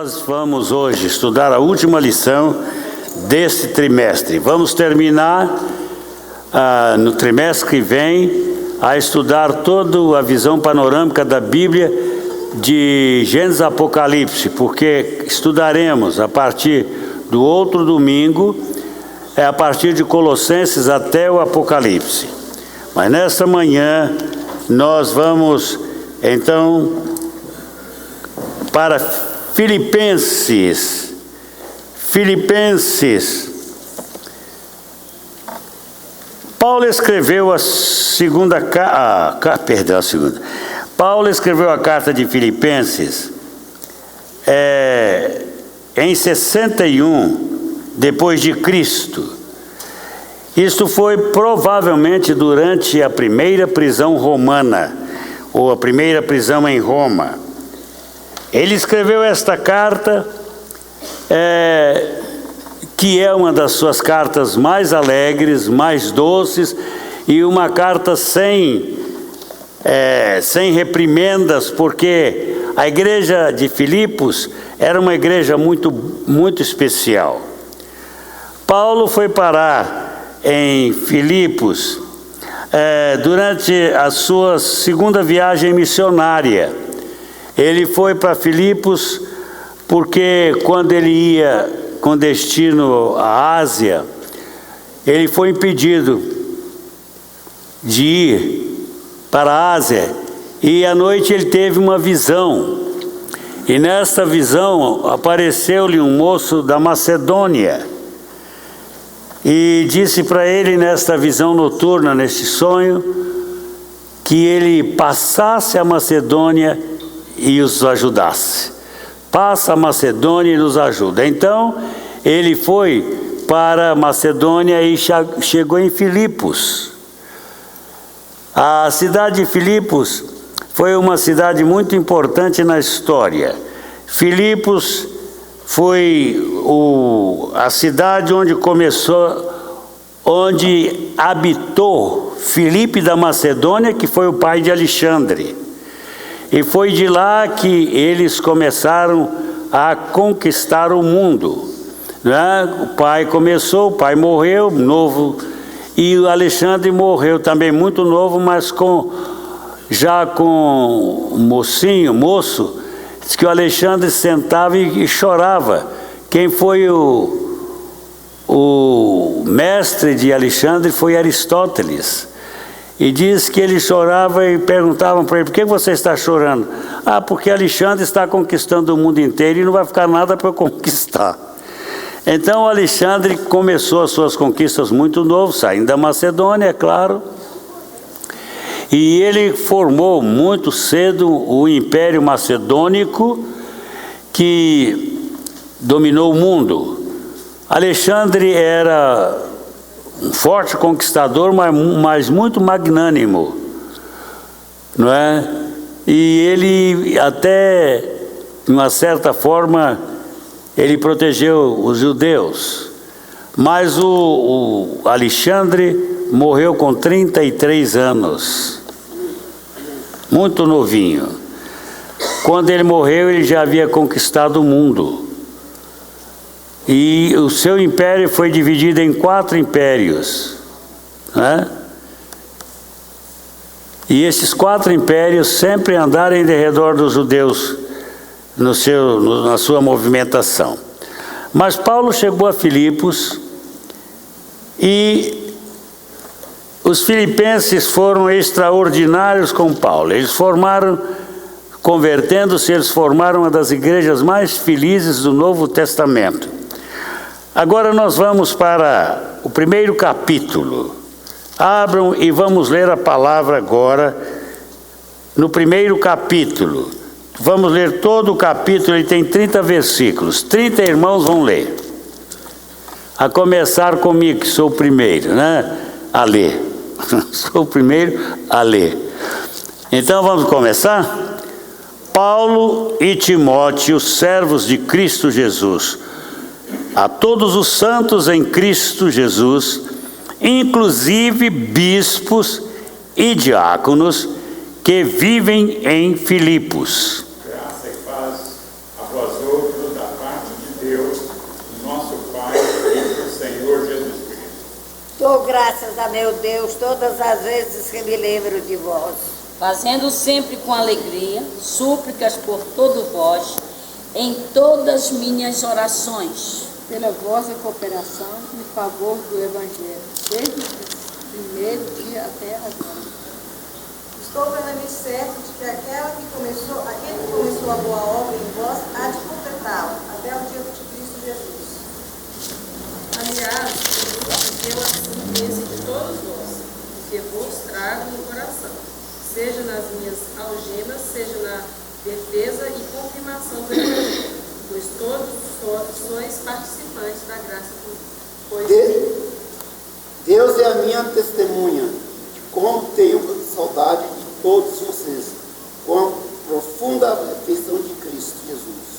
Nós vamos hoje estudar a última lição deste trimestre. Vamos terminar no trimestre que vem a estudar toda a visão panorâmica da Bíblia de Gênesis a Apocalipse, porque estudaremos a partir do outro domingo, a partir de Colossenses até o Apocalipse. Mas nessa manhã nós vamos então para Filipenses. Paulo escreveu Paulo escreveu a carta de Filipenses em 61 depois de Cristo. Isto foi provavelmente durante a primeira prisão romana, ou a primeira prisão em Roma. Ele escreveu esta carta, que é uma das suas cartas mais alegres, mais doces, e uma carta sem reprimendas, porque a igreja de Filipos era uma igreja muito, muito especial. Paulo foi parar em Filipos durante a sua segunda viagem missionária. Ele foi para Filipos porque quando ele ia com destino à Ásia, ele foi impedido de ir para a Ásia, e à noite ele teve uma visão, e nessa visão apareceu-lhe um moço da Macedônia, e disse para ele nesta visão noturna, neste sonho, que ele passasse a Macedônia e os ajudasse. Passa a Macedônia e nos ajuda. Então, ele foi para a Macedônia e chegou em Filipos. A cidade de Filipos foi uma cidade muito importante na história. Filipos foi a cidade onde habitou Filipe da Macedônia, que foi o pai de Alexandre. E foi de lá que eles começaram a conquistar o mundo, né? O pai morreu novo, e o Alexandre morreu também muito novo, mas já com moço, diz que o Alexandre sentava e chorava. Quem foi o mestre de Alexandre foi Aristóteles. E diz que ele chorava e perguntavam para ele: por que você está chorando? Porque Alexandre está conquistando o mundo inteiro e não vai ficar nada para eu conquistar. Então Alexandre começou as suas conquistas muito novo, saindo da Macedônia, é claro. E ele formou muito cedo o Império Macedônico, que dominou o mundo. Alexandre era um forte conquistador, mas muito magnânimo, não é? E ele até, de uma certa forma, ele protegeu os judeus. Mas o Alexandre morreu com 33 anos, muito novinho. Quando ele morreu, ele já havia conquistado o mundo. E o seu império foi dividido em 4 impérios, né? E esses 4 impérios sempre andaram em redor dos judeus na sua movimentação. Mas Paulo chegou a Filipos e os filipenses foram extraordinários com Paulo. Eles convertendo-se, eles formaram uma das igrejas mais felizes do Novo Testamento. Agora nós vamos para o primeiro capítulo. Abram e vamos ler a palavra agora no primeiro capítulo. Vamos ler todo o capítulo, ele tem 30 versículos. 30 irmãos vão ler. A começar comigo, que sou o primeiro, né? A ler. Sou o primeiro a ler. Então vamos começar? Paulo e Timóteo, servos de Cristo Jesus, a todos os santos em Cristo Jesus, inclusive bispos e diáconos que vivem em Filipos. Graça e paz a vós outros Dou graças a meu Deus todas as vezes que me lembro de vós. Fazendo sempre com alegria súplicas por todos vós, em todas minhas orações. Pela vossa cooperação em favor do Evangelho, desde o primeiro dia até agora. Estou plenamente certo de que aquele que começou a boa obra em vós há de completá-la até o dia de Cristo Jesus. Aliás, eu assim esse de todos vós, que vos trago no coração, seja nas minhas algemas, seja na defesa e confirmação do Evangelho, pois todos sois participantes da graça do Deus é a minha testemunha de como tenho saudade de todos vocês, com a profunda afeição de Cristo Jesus.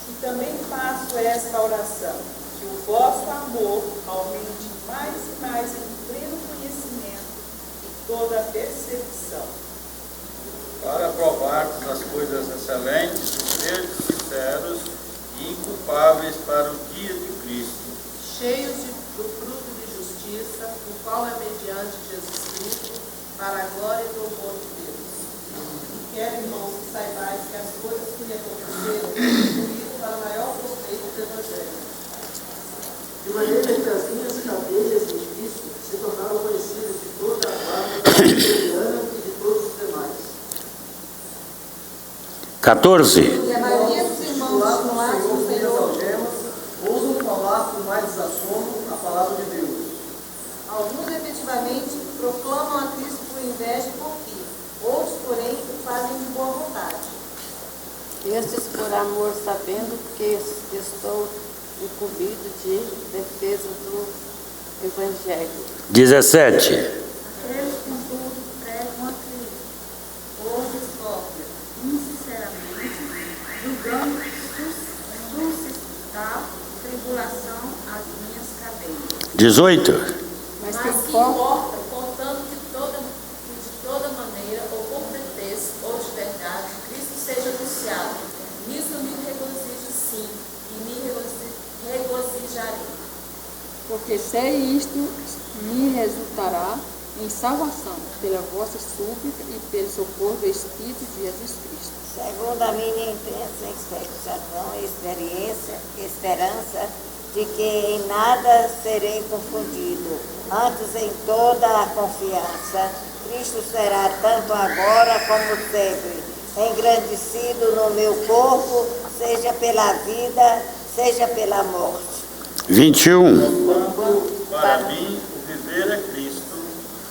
E também faço esta oração, que o vosso amor aumente mais e mais em pleno conhecimento e toda a percepção. Para provar-vos as coisas excelentes, sejam sinceros e inculpáveis para o dia de Cristo, Cheios do fruto de justiça, o qual é mediante Jesus Cristo, para a glória e louvor de Deus. E quero, irmãos, que saibais que as coisas que me aconteceram contribuíram para o maior proveito do Evangelho. De maneira que as minhas cadeias em Cristo se tornaram conhecidas de toda a guarda presbiteriana e de todos os demais. 14. E a maioria dos irmãos no ato do Senhor Algemas ousam falar com mais desassombro a palavra de Deus. alguns efetivamente proclamam a Cristo por inveja e por fim, outros, porém, o fazem de boa vontade. Estes por amor, sabendo que estou incumbido de defesa do Evangelho. 17. Eles, contudo, pregam a Cristo, por discórdia, insinceramente, julgando suscitar tribulação às minhas cadeias. 18. Mas Mas quem que corta, importa, contando que de toda maneira, ou por pretexto, ou de verdade, Cristo seja anunciado. Nisso me regozijo sim, e me regozijarei. porque sei isto me resultará em salvação, pela vossa súplica e pelo socorro do Espírito de Jesus Cristo. Segundo a minha intensa expectação e esperança de que em nada serei confundido, antes em toda a confiança, Cristo será tanto agora como sempre, engrandecido no meu corpo, seja pela vida, seja pela morte. 21. quando para mim o viver é Cristo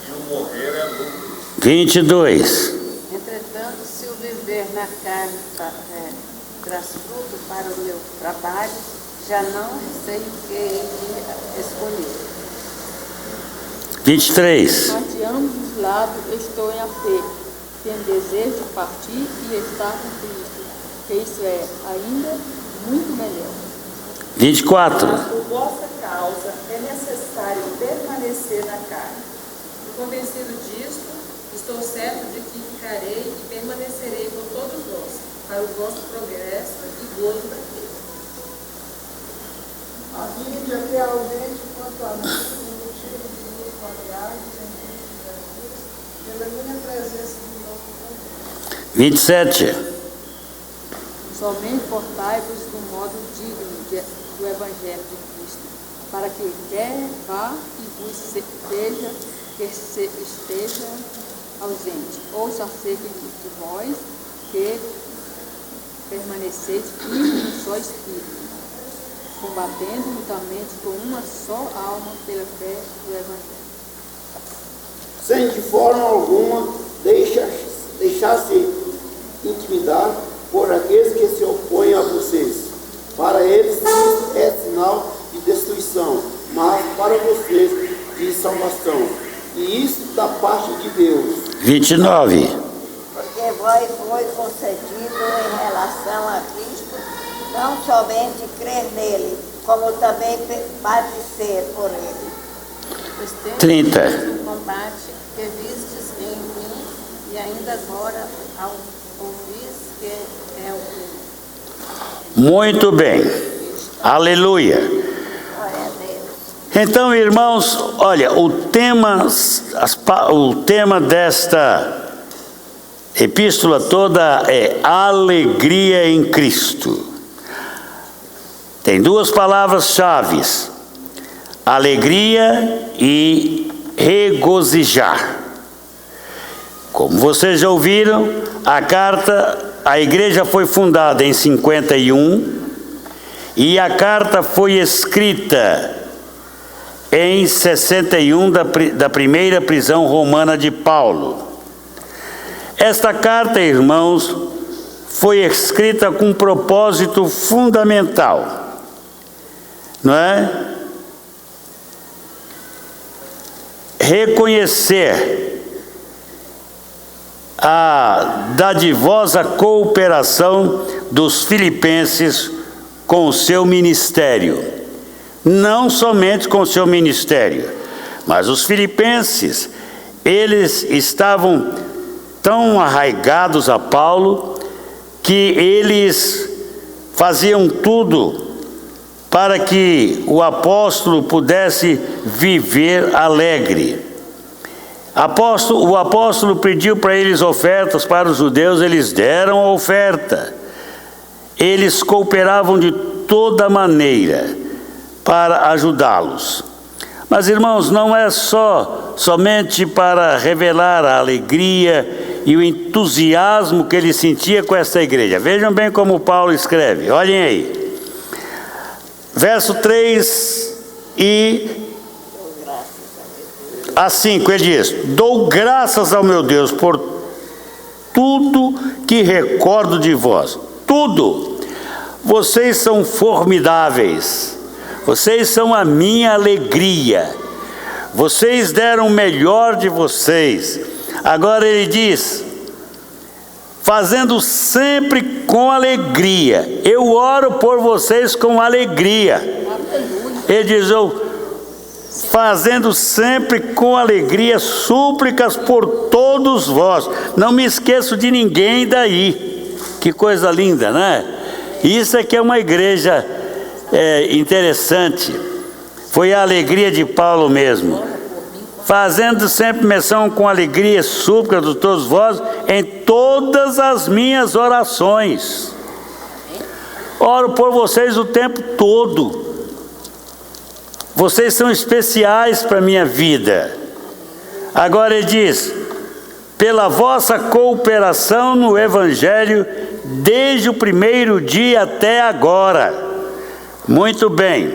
e o morrer é lucro. 22. Entretanto, se o viver na carne traz fruto para o meu trabalho, já não sei o que hei de escolher. 23. Mas de ambos os lados estou em aperto, tenho desejo de partir e estar com Cristo, que isso é ainda muito melhor. 24. Mas por vossa causa é necessário permanecer na carne. E convencido disto, estou certo de que ficarei e permanecerei com todos vós, para o vosso progresso e gozo da Cristo. A fim de que ausente quanto a mim, no motivo de minhas qualidades em Cristo Jesus, pela minha presença de novo com Deus. 27. Somente portai-vos do modo digno do Evangelho de Cristo, para que quer vá e vos seja que esteja ausente, ouça acerca de vós, que permaneceis firmes no só Espírito, combatendo juntamente com uma só alma pela fé do Evangelho. Sem de forma alguma deixar-se intimidar por aqueles que se opõem a vocês. Para eles isso é sinal de destruição, mas para vocês de salvação. E isso da parte de Deus. 29. Porque vós foi concedido em relação a Cristo, não somente crer nele, como também padecer por ele. Pois tendes 30. o combate que vistes em mim, e ainda agora ao ouvis que é o fim. Muito bem. Aleluia. Glória a Deus. Então, irmãos, olha, o tema desta epístola toda é alegria em Cristo. Tem duas palavras-chave: alegria e regozijar. Como vocês já ouviram, a igreja foi fundada em 51 e a carta foi escrita em 61 da primeira prisão romana de Paulo. Esta carta, irmãos, foi escrita com um propósito fundamental, não é? Reconhecer a dadivosa cooperação dos filipenses com o seu ministério. Não somente com o seu ministério, mas os filipenses, eles estavam tão arraigados a Paulo que eles faziam tudo para que o apóstolo pudesse viver alegre. O apóstolo pediu para eles ofertas para os judeus, eles deram a oferta. Eles cooperavam de toda maneira para ajudá-los. Mas, irmãos, não é somente para revelar a alegria e o entusiasmo que ele sentia com essa igreja. Vejam bem como Paulo escreve, olhem aí. Verso 3 e a 5, ele diz: dou graças ao meu Deus por tudo que recordo de vós. Tudo. Vocês são formidáveis. Vocês são a minha alegria. Vocês deram o melhor de vocês. Agora ele diz: fazendo sempre com alegria. Eu oro por vocês com alegria. Ele diz: fazendo sempre com alegria súplicas por todos vós. Não me esqueço de ninguém daí. Que coisa linda, né? Isso aqui é uma igreja interessante. Foi a alegria de Paulo mesmo. Fazendo sempre menção com alegria súplicas de todos vós em todas as minhas orações. Oro por vocês o tempo todo. Vocês são especiais para a minha vida. Agora ele diz: pela vossa cooperação no Evangelho, desde o primeiro dia até agora. Muito bem,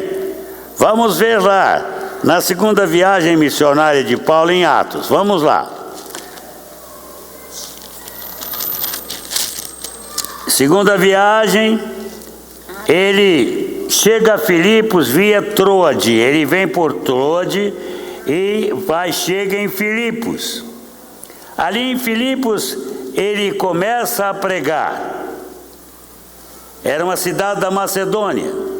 vamos ver lá, na segunda viagem missionária de Paulo em Atos. Vamos lá. Segunda viagem, ele chega a Filipos via Troade. Ele vem por Troade e chega em Filipos. Ali em Filipos, ele começa a pregar. Era uma cidade da Macedônia.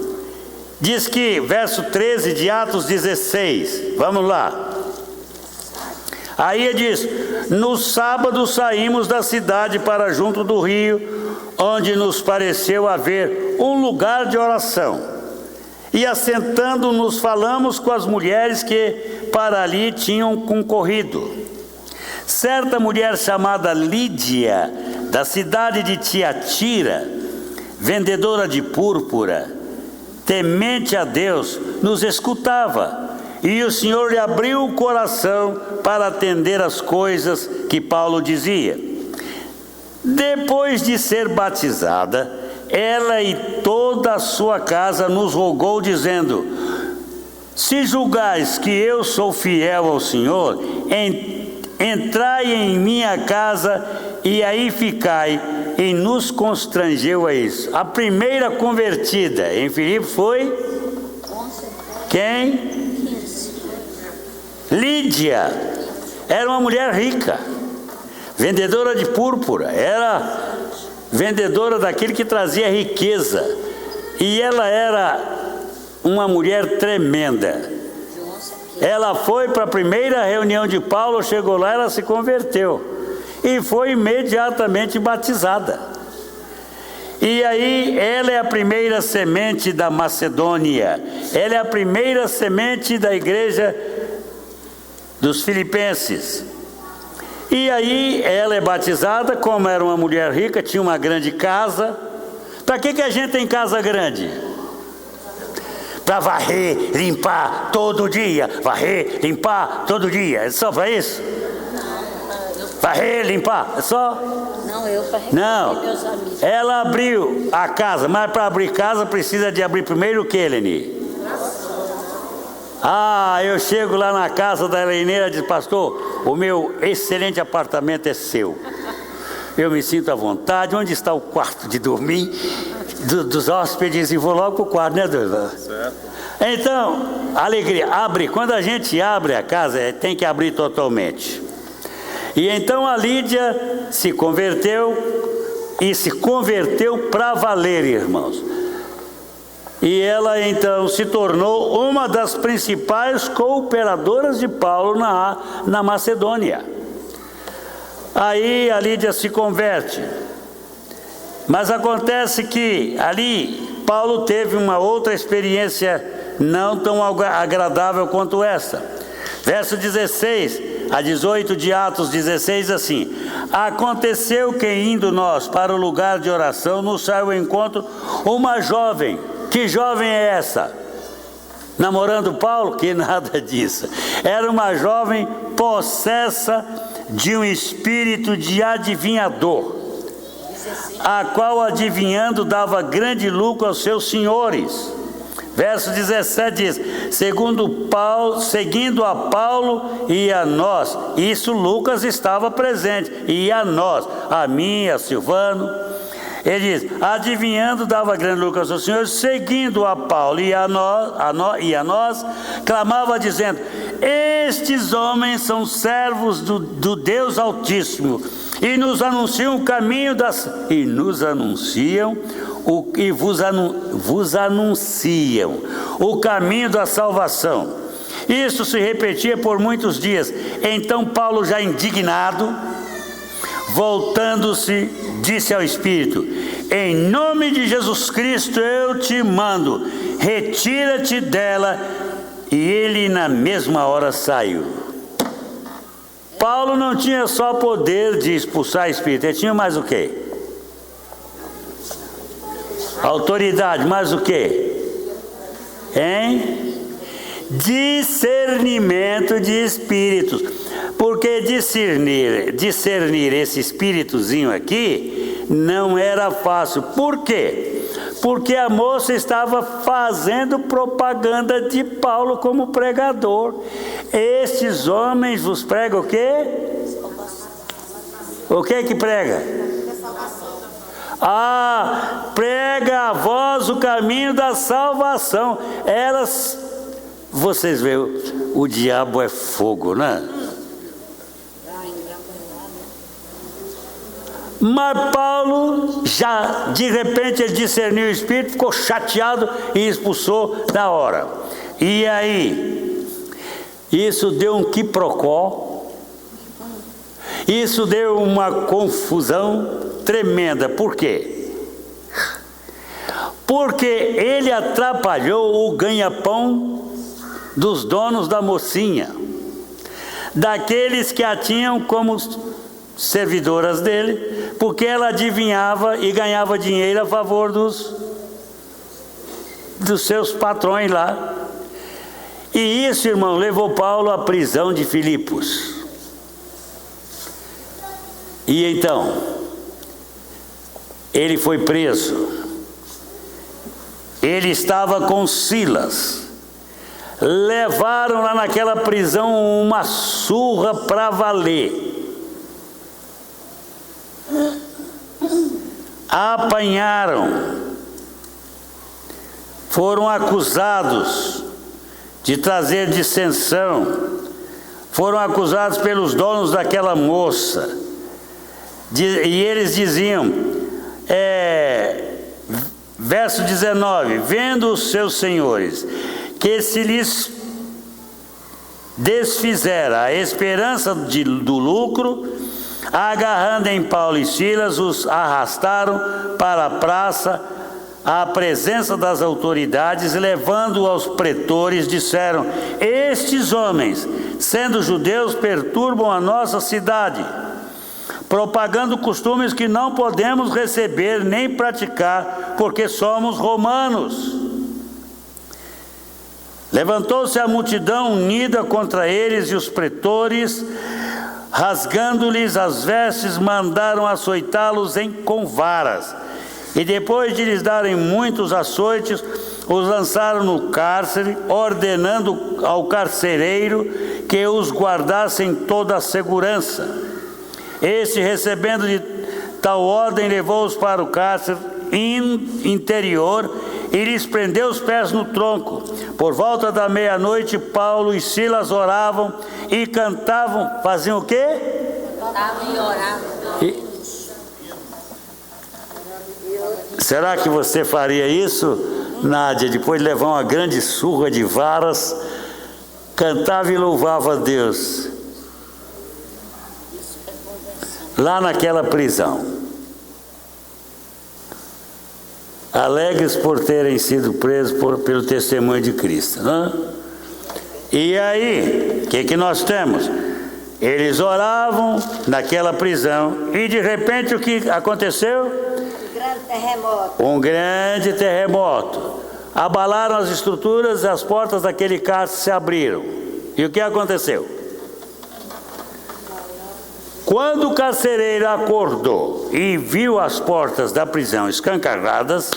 Diz que, verso 13 de Atos 16, vamos lá. Aí ele diz: no sábado saímos da cidade para junto do rio, onde nos pareceu haver um lugar de oração. E assentando-nos falamos com as mulheres que para ali tinham concorrido. Certa mulher chamada Lídia, da cidade de Tiatira, vendedora de púrpura, temente a Deus, nos escutava, e o Senhor lhe abriu o coração para atender as coisas que Paulo dizia. Depois de ser batizada, ela e toda a sua casa nos rogou, dizendo: se julgais que eu sou fiel ao Senhor, entrai em minha casa e aí ficai. E nos constrangeu a isso. A primeira convertida em Filipos foi quem? Lídia. Era uma mulher rica, vendedora de púrpura, era vendedora daquele que trazia riqueza, e ela era uma mulher tremenda. Ela foi para a primeira reunião de Paulo, chegou lá, ela se converteu e foi imediatamente batizada. E aí, ela é a primeira semente da Macedônia. Ela é a primeira semente da igreja dos Filipenses. E aí, ela é batizada, como era uma mulher rica, tinha uma grande casa. Para que a gente tem casa grande? Para varrer, limpar todo dia. Varrer, limpar todo dia. É só para isso? Varrer, limpar, é só? Não, eu para Não, meus amigos. ela abriu a casa, mas para abrir casa precisa de abrir primeiro o que, Eleni? Eu chego lá na casa da Heleneira e diz: pastor, o meu excelente apartamento é seu. Eu me sinto à vontade. Onde está o quarto de dormir dos hóspedes? E vou logo para o quarto, né, Deus? Certo. Então, alegria, abre. Quando a gente abre a casa, tem que abrir totalmente. E então a Lídia se converteu, e se converteu para valer, irmãos. E ela então se tornou uma das principais cooperadoras de Paulo na Macedônia. Aí a Lídia se converte. Mas acontece que ali Paulo teve uma outra experiência não tão agradável quanto essa. Verso 16 a 18 de Atos 16, assim: aconteceu que indo nós para o lugar de oração, nos saiu ao encontro uma jovem. Que jovem é essa? Namorando Paulo? Que nada disso. Era uma jovem possessa de um espírito de adivinhador, a qual adivinhando dava grande lucro aos seus senhores. Verso 17 diz: seguindo a Paulo e a nós. Isso Lucas estava presente. E a nós, a mim, a Silvano. Ele diz: adivinhando dava grande lucro aos seus senhores. Seguindo a Paulo e a nós, clamava dizendo: estes homens são servos do Deus Altíssimo, e nos anunciam o caminho vos anunciam o caminho da salvação. Isso se repetia por muitos dias. Então Paulo, já indignado, voltando-se, disse ao Espírito: em nome de Jesus Cristo eu te mando, retira-te dela. E ele na mesma hora saiu. Paulo não tinha só poder de expulsar espírito, ele tinha mais o quê? Autoridade, mais o quê? Discernimento de espíritos. Porque discernir esse espíritozinho aqui não era fácil. Por quê? Porque a moça estava fazendo propaganda de Paulo como pregador. Estes homens vos pregam o quê? O que prega? Prega a vós o caminho da salvação. Vocês veem, o diabo é fogo, né? Mas Paulo, já de repente, ele discerniu o espírito, ficou chateado e expulsou na hora. E aí, isso deu um quiprocó, isso deu uma confusão tremenda. Por quê? Porque ele atrapalhou o ganha-pão dos donos da mocinha, daqueles que a tinham como servidoras dele, porque ela adivinhava e ganhava dinheiro a favor dos seus patrões lá. E isso, irmão, levou Paulo à prisão de Filipos. E então, ele foi preso. Ele estava com Silas. Levaram lá naquela prisão uma surra para valer. Apanharam, foram acusados de trazer dissensão, foram acusados pelos donos daquela moça, e eles diziam, verso 19: vendo os seus senhores que se lhes desfizera a esperança do lucro, agarrando em Paulo e Silas, os arrastaram para a praça, à presença das autoridades, e levando-o aos pretores, disseram: estes homens, sendo judeus, perturbam a nossa cidade, propagando costumes que não podemos receber nem praticar, porque somos romanos. Levantou-se a multidão unida contra eles, e os pretores, rasgando-lhes as vestes, mandaram açoitá-los com varas. E depois de lhes darem muitos açoites, os lançaram no cárcere, ordenando ao carcereiro que os guardasse em toda a segurança. Este, recebendo de tal ordem, levou-os para o cárcere interior e lhes prendeu os pés no tronco. Por volta da meia-noite, Paulo e Silas oravam e cantavam. Faziam o quê? Cantavam e oravam. Será que você faria isso, Nádia? Depois de levar uma grande surra de varas, cantava e louvava a Deus lá naquela prisão, alegres por terem sido presos pelo testemunho de Cristo, né? E aí, o que nós temos? Eles oravam naquela prisão e de repente o que aconteceu? Um grande terremoto. Abalaram as estruturas e as portas daquele cárcere se abriram. E o que aconteceu? Quando o carcereiro acordou e viu as portas da prisão escancaradas,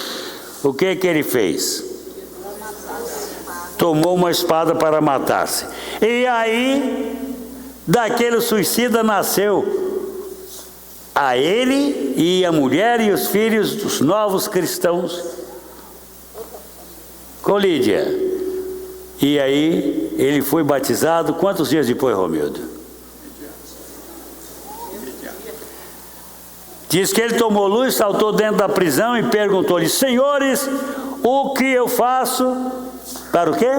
o que ele fez? Tomou uma espada para matar-se. E aí, daquele suicida nasceu a ele e a mulher e os filhos dos novos cristãos com Lídia. E aí ele foi batizado quantos dias depois, Romildo? Diz que ele tomou luz, saltou dentro da prisão e perguntou-lhe: senhores, o que eu faço? Para o quê?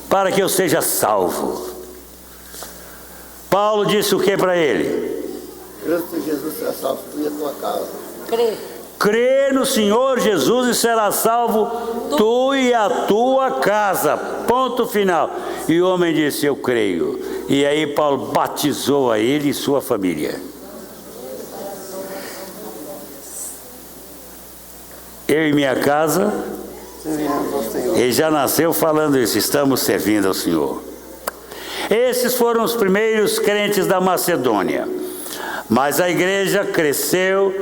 Para que eu seja salvo. Paulo disse o que para ele? Cristo Jesus será salvo tu e a tua casa. Crê no Senhor Jesus e será salvo tu e a tua casa. Ponto final. E o homem disse: eu creio. E aí Paulo batizou a ele e sua família. Eu e minha casa, ele já nasceu falando isso: estamos servindo ao Senhor. Esses foram os primeiros crentes da Macedônia. Mas a igreja cresceu,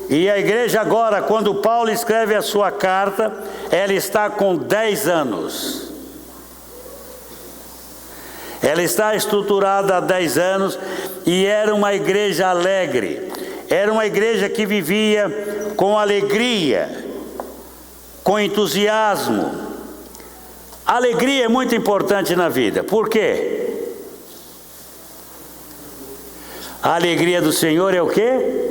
e a igreja agora, quando Paulo escreve a sua carta, ela está com 10 anos. Ela está estruturada há 10 anos e era uma igreja alegre. Era uma igreja que vivia com alegria, com entusiasmo. A alegria é muito importante na vida. Por quê? A alegria do Senhor é o quê?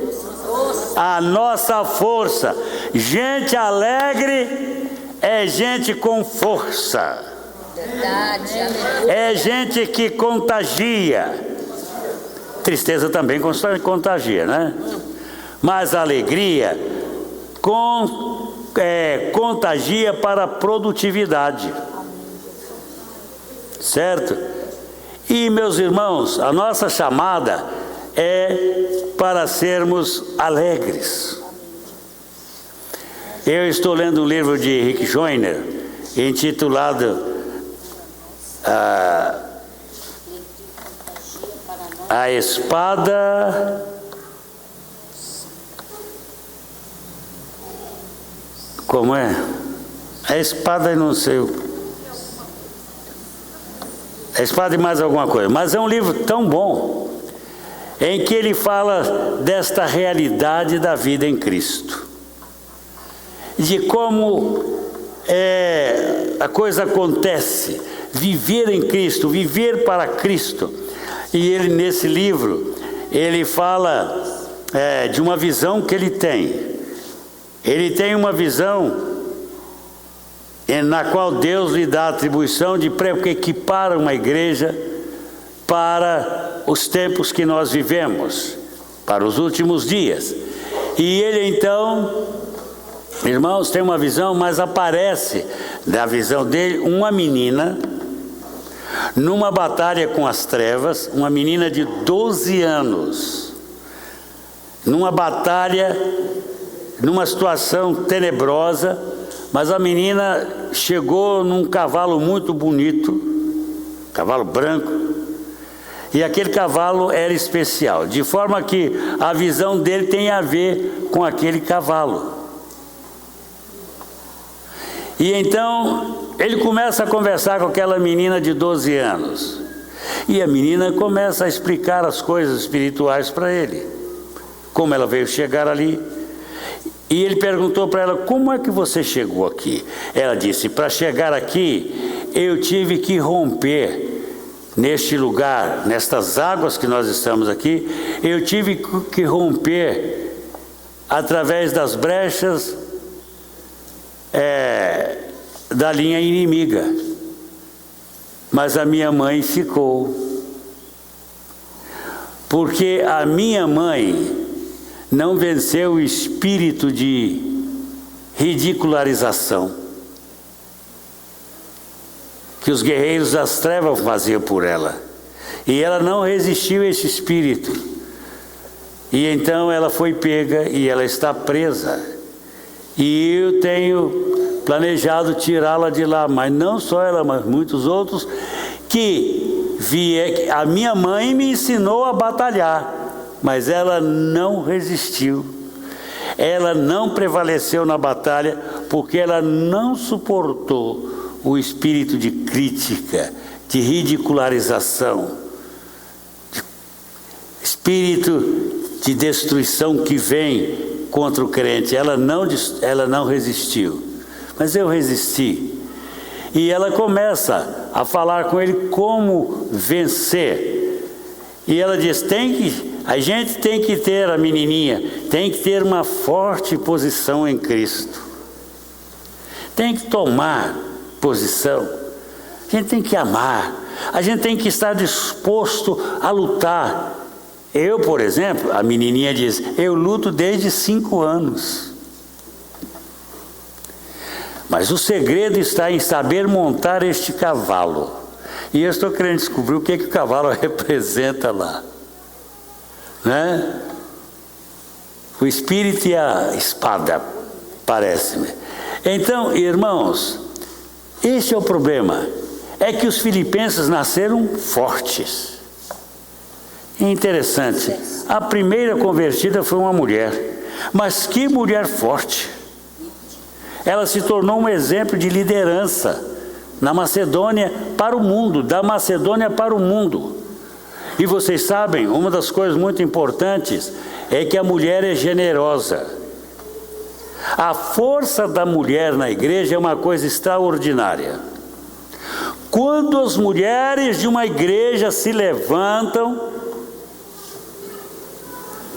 A nossa força. Gente alegre é gente com força. É gente que contagia. Tristeza também contagia, né? Mas a alegria contagia para a produtividade. Certo? E, meus irmãos, a nossa chamada é para sermos alegres. Eu estou lendo um livro de Rick Joyner, intitulado A Espada como é? A espada, não sei, a espada e mais alguma coisa, mas é um livro tão bom em que ele fala desta realidade da vida em Cristo, de como a coisa acontece, viver em Cristo, viver para Cristo. E ele, nesse livro, ele fala de uma visão que ele tem. Ele tem uma visão na qual Deus lhe dá a atribuição de equipar uma igreja para os tempos que nós vivemos, para os últimos dias. E ele então, irmãos, tem uma visão, mas aparece da visão dele uma menina numa batalha com as trevas, uma menina de 12 anos, numa batalha, numa situação tenebrosa, mas a menina chegou num cavalo muito bonito, cavalo branco, e aquele cavalo era especial, de forma que a visão dele tem a ver com aquele cavalo. E então ele começa a conversar com aquela menina de 12 anos. E a menina começa a explicar as coisas espirituais para ele. Como ela veio chegar ali. E ele perguntou para ela, como é que você chegou aqui? Ela disse, para chegar aqui, eu tive que romper neste lugar, nestas águas que nós estamos aqui, eu tive que romper através das brechas da linha inimiga, mas a minha mãe ficou, porque a minha mãe não venceu o espírito de ridicularização que os guerreiros das trevas faziam por ela, e ela não resistiu a esse espírito, e então ela foi pega e ela está presa, e eu tenho planejado tirá-la de lá, mas não só ela, mas muitos outros, a minha mãe me ensinou a batalhar, mas ela não resistiu, ela não prevaleceu na batalha, porque ela não suportou o espírito de crítica, de ridicularização, espírito de destruição que vem contra o crente. Ela não resistiu. Mas eu resisti. E ela começa a falar com ele como vencer. E ela diz, a gente tem que ter, a menininha, tem que ter uma forte posição em Cristo. Tem que tomar posição. A gente tem que amar. A gente tem que estar disposto a lutar. Eu, por exemplo, a menininha diz, eu luto desde 5 anos. Mas o segredo está em saber montar este cavalo. E eu estou querendo descobrir o que o cavalo representa lá. Né? O espírito e a espada, parece-me. Então, irmãos, esse é o problema. É que os filipenses nasceram fortes. É interessante. A primeira convertida foi uma mulher. Mas que mulher forte. Ela se tornou um exemplo de liderança na Macedônia para o mundo, da Macedônia para o mundo. E vocês sabem, uma das coisas muito importantes é que a mulher é generosa. A força da mulher na igreja é uma coisa extraordinária. Quando as mulheres de uma igreja se levantam,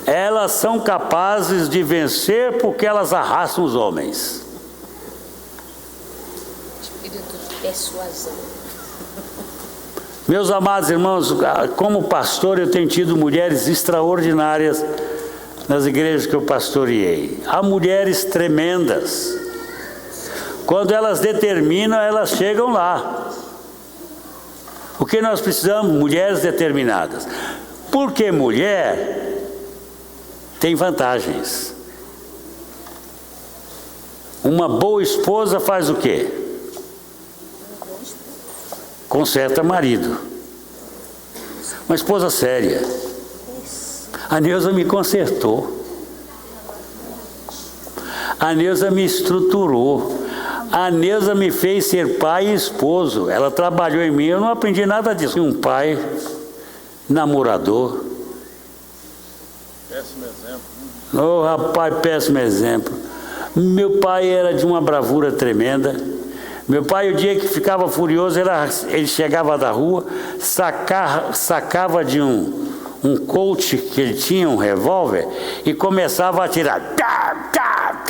elas são capazes de vencer porque elas arrastam os homens. Persuasão. Meus amados irmãos, como pastor eu tenho tido mulheres extraordinárias nas igrejas que eu pastoreei. Há mulheres tremendas. Quando elas determinam, elas chegam lá. O que nós precisamos? Mulheres determinadas. Porque mulher tem vantagens. Uma boa esposa faz o quê? Conserta marido. Uma esposa séria. A Neuza me consertou. A Neuza me estruturou. A Neuza me fez ser pai e esposo. Ela trabalhou em mim. Eu não aprendi nada disso. Um pai, namorador. Péssimo exemplo. Oh, rapaz, péssimo exemplo. Meu pai era de uma bravura tremenda. Meu pai, o dia que ficava furioso, ele chegava da rua, sacava de um Colt que ele tinha, um revólver, e começava a atirar.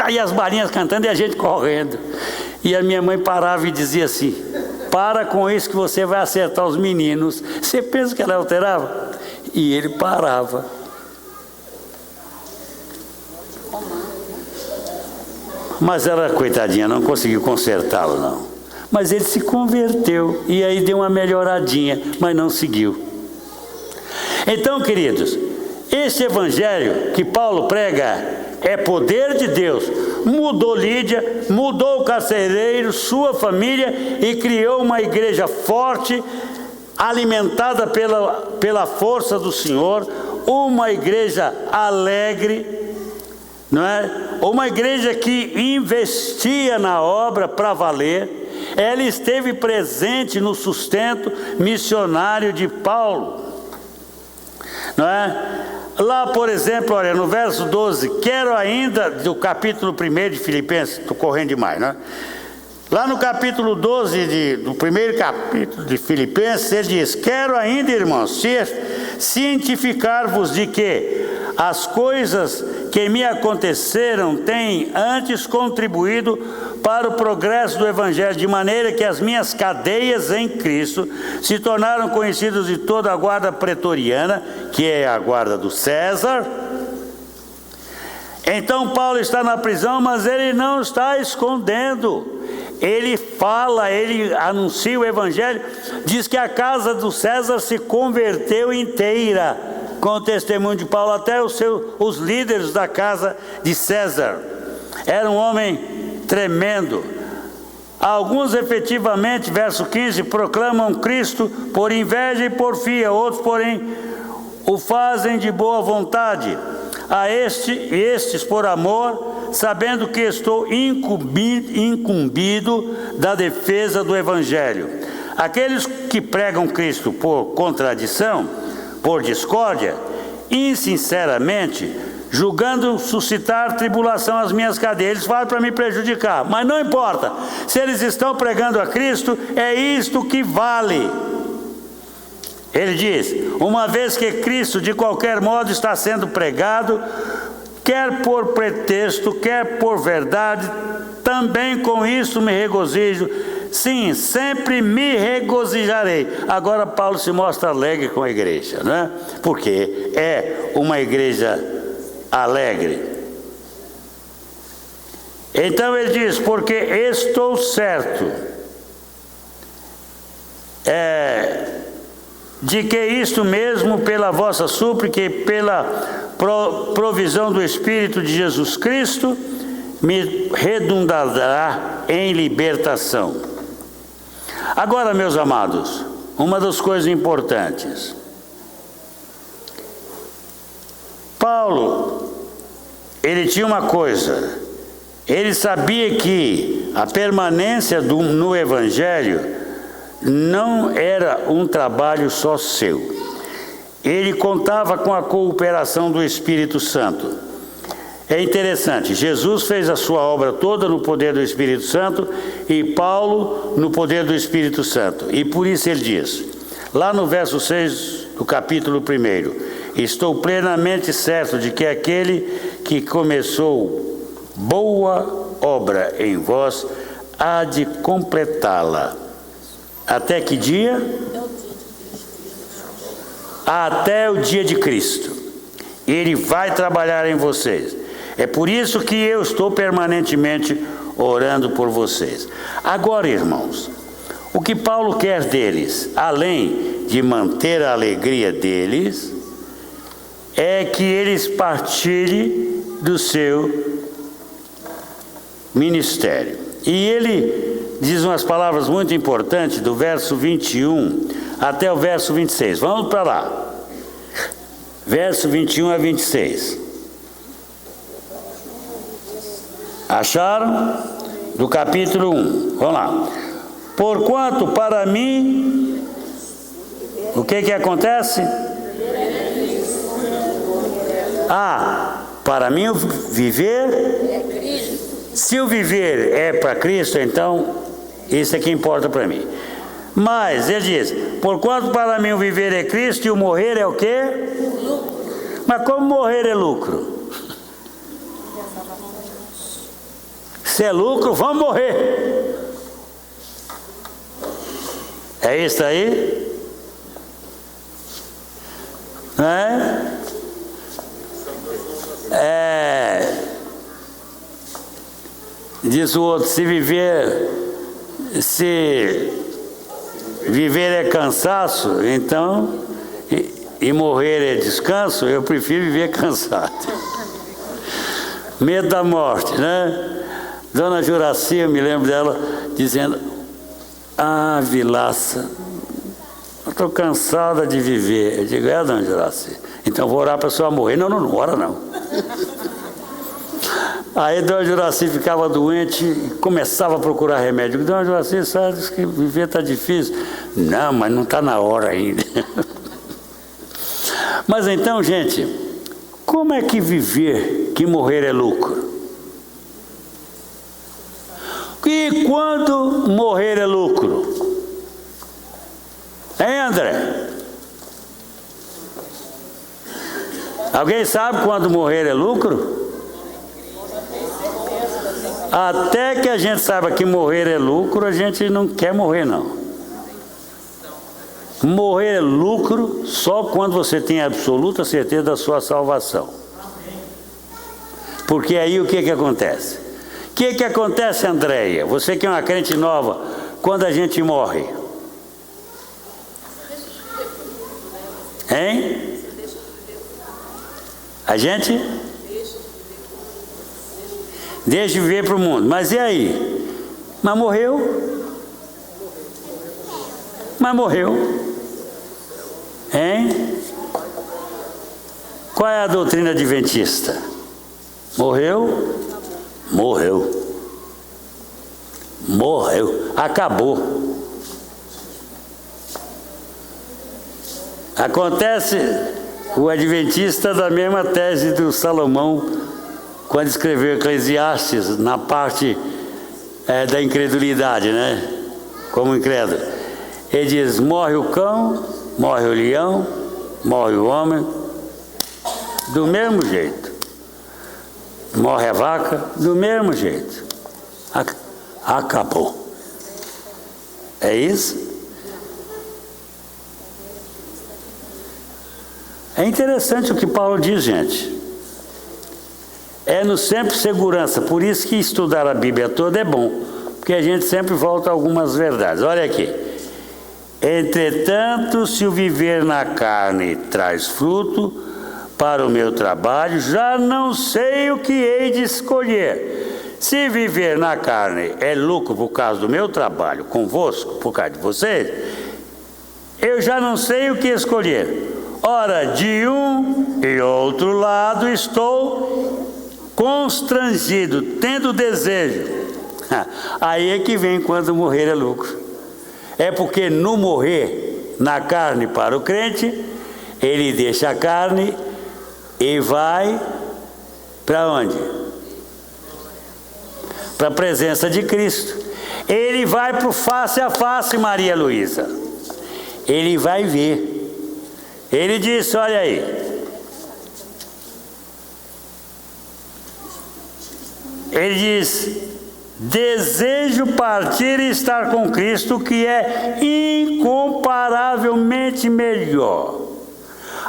E as balinhas cantando e a gente correndo. E a minha mãe parava e dizia assim, para com isso que você vai acertar os meninos. Você pensa que ela alterava? E ele parava. Mas ela, coitadinha, não conseguiu consertá-lo, não. Mas ele se converteu, e aí deu uma melhoradinha, mas não seguiu. Então, queridos, esse evangelho que Paulo prega é poder de Deus. Mudou Lídia, mudou o carcereiro, sua família, e criou uma igreja forte, alimentada pela força do Senhor, uma igreja alegre, não é? Uma igreja que investia na obra para valer. Ela esteve presente no sustento missionário de Paulo, não é? Lá, por exemplo, olha, no verso 12, quero ainda, do capítulo 1 de Filipenses, estou correndo demais, né? Lá no capítulo 12, do primeiro capítulo de Filipenses, ele diz: quero ainda, irmãos, cientificar-vos de que as coisas que me aconteceram têm antes contribuído para o progresso do Evangelho, de maneira que as minhas cadeias em Cristo se tornaram conhecidas de toda a guarda pretoriana, que é a guarda do César. Então Paulo está na prisão, mas ele não está escondendo. Ele fala, ele anuncia o Evangelho, diz que a casa do César se converteu inteira, com o testemunho de Paulo. Até os líderes da casa de César. Era um homem tremendo. Alguns efetivamente, verso 15, proclamam Cristo por inveja e porfia, outros, porém, o fazem de boa vontade. A estes por amor, sabendo que estou incumbido da defesa do Evangelho. Aqueles que pregam Cristo por contradição, por discórdia, insinceramente, julgando suscitar tribulação às minhas cadeias, eles falam para me prejudicar, mas não importa, se eles estão pregando a Cristo, é isto que vale. Ele diz: uma vez que Cristo de qualquer modo está sendo pregado, quer por pretexto, quer por verdade, também com isso me regozijo. Sim, sempre me regozijarei. Agora Paulo se mostra alegre com a igreja, não é? Porque é uma igreja alegre. Então ele diz: porque estou certo de que isto mesmo, pela vossa súplica e pela provisão do Espírito de Jesus Cristo, me redundará em libertação. Agora, meus amados, uma das coisas importantes. Paulo, ele tinha uma coisa, ele sabia que a permanência no Evangelho não era um trabalho só seu. Ele contava com a cooperação do Espírito Santo. É interessante, Jesus fez a sua obra toda no poder do Espírito Santo e Paulo no poder do Espírito Santo. E por isso ele diz, lá no verso 6 do capítulo 1, estou plenamente certo de que aquele que começou boa obra em vós há de completá-la. Até que dia? Até o dia de Cristo. Ele vai trabalhar em vocês. É por isso que eu estou permanentemente orando por vocês. Agora, irmãos, o que Paulo quer deles, além de manter a alegria deles, é que eles partilhem do seu ministério. E ele diz umas palavras muito importantes do verso 21 até o verso 26. Vamos para lá. Verso 21 a 26. Acharam? Do capítulo 1. Vamos lá. Porquanto para mim, o que acontece? Para mim o viver, se o viver é para Cristo, então isso é que importa para mim. Mas ele diz: porquanto para mim o viver é Cristo e o morrer é o quê? Mas como morrer é lucro? Se é lucro, vamos morrer. É isso aí? Não é? Diz o outro, se viver é cansaço, então, e morrer é descanso, eu prefiro viver cansado. Medo da morte, né? Dona Juraci, eu me lembro dela dizendo, Vilaça, eu estou cansada de viver. Eu digo, Dona Juraci, então vou orar para a senhora morrer. Não, ora não. Aí Dona Juraci ficava doente e começava a procurar remédio. Eu digo, Dona Juraci, sabe que viver está difícil? Não, mas não está na hora ainda. Mas então, gente, como é que viver, que morrer é lucro? E quando morrer é lucro? Hein, André? Alguém sabe quando morrer é lucro? Até que a gente saiba que morrer é lucro, a gente não quer morrer, não. Morrer é lucro só quando você tem absoluta certeza da sua salvação. Porque aí o que acontece? O que acontece, Andréia? Você que é uma crente nova, quando a gente morre? Hein? A gente deixa de viver para o mundo. Mas e aí? Mas morreu? Mas morreu. Hein? Qual é a doutrina adventista? Morreu? Morreu. Acabou. Acontece o adventista da mesma tese do Salomão, quando escreveu Eclesiastes, na parte da incredulidade, né? Como incrédulo. Ele diz, morre o cão, morre o leão, morre o homem, do mesmo jeito. Morre a vaca, do mesmo jeito. Acabou. É isso? É interessante o que Paulo diz, gente. É-nos sempre segurança. Por isso que estudar a Bíblia toda é bom. Porque a gente sempre volta a algumas verdades. Olha aqui. Entretanto, se o viver na carne traz fruto para o meu trabalho, já não sei o que hei de escolher. Se viver na carne é lucro por causa do meu trabalho convosco, por causa de vocês, eu já não sei o que escolher. Ora, de um e outro lado estou constrangido, tendo desejo. Aí é que vem quando morrer é lucro. É porque no morrer na carne para o crente, ele deixa a carne e vai para onde? Para a presença de Cristo. Ele vai para o face a face, Maria Luísa. Ele vai ver. Ele disse, olha aí. Ele diz, desejo partir e estar com Cristo, que é incomparavelmente melhor.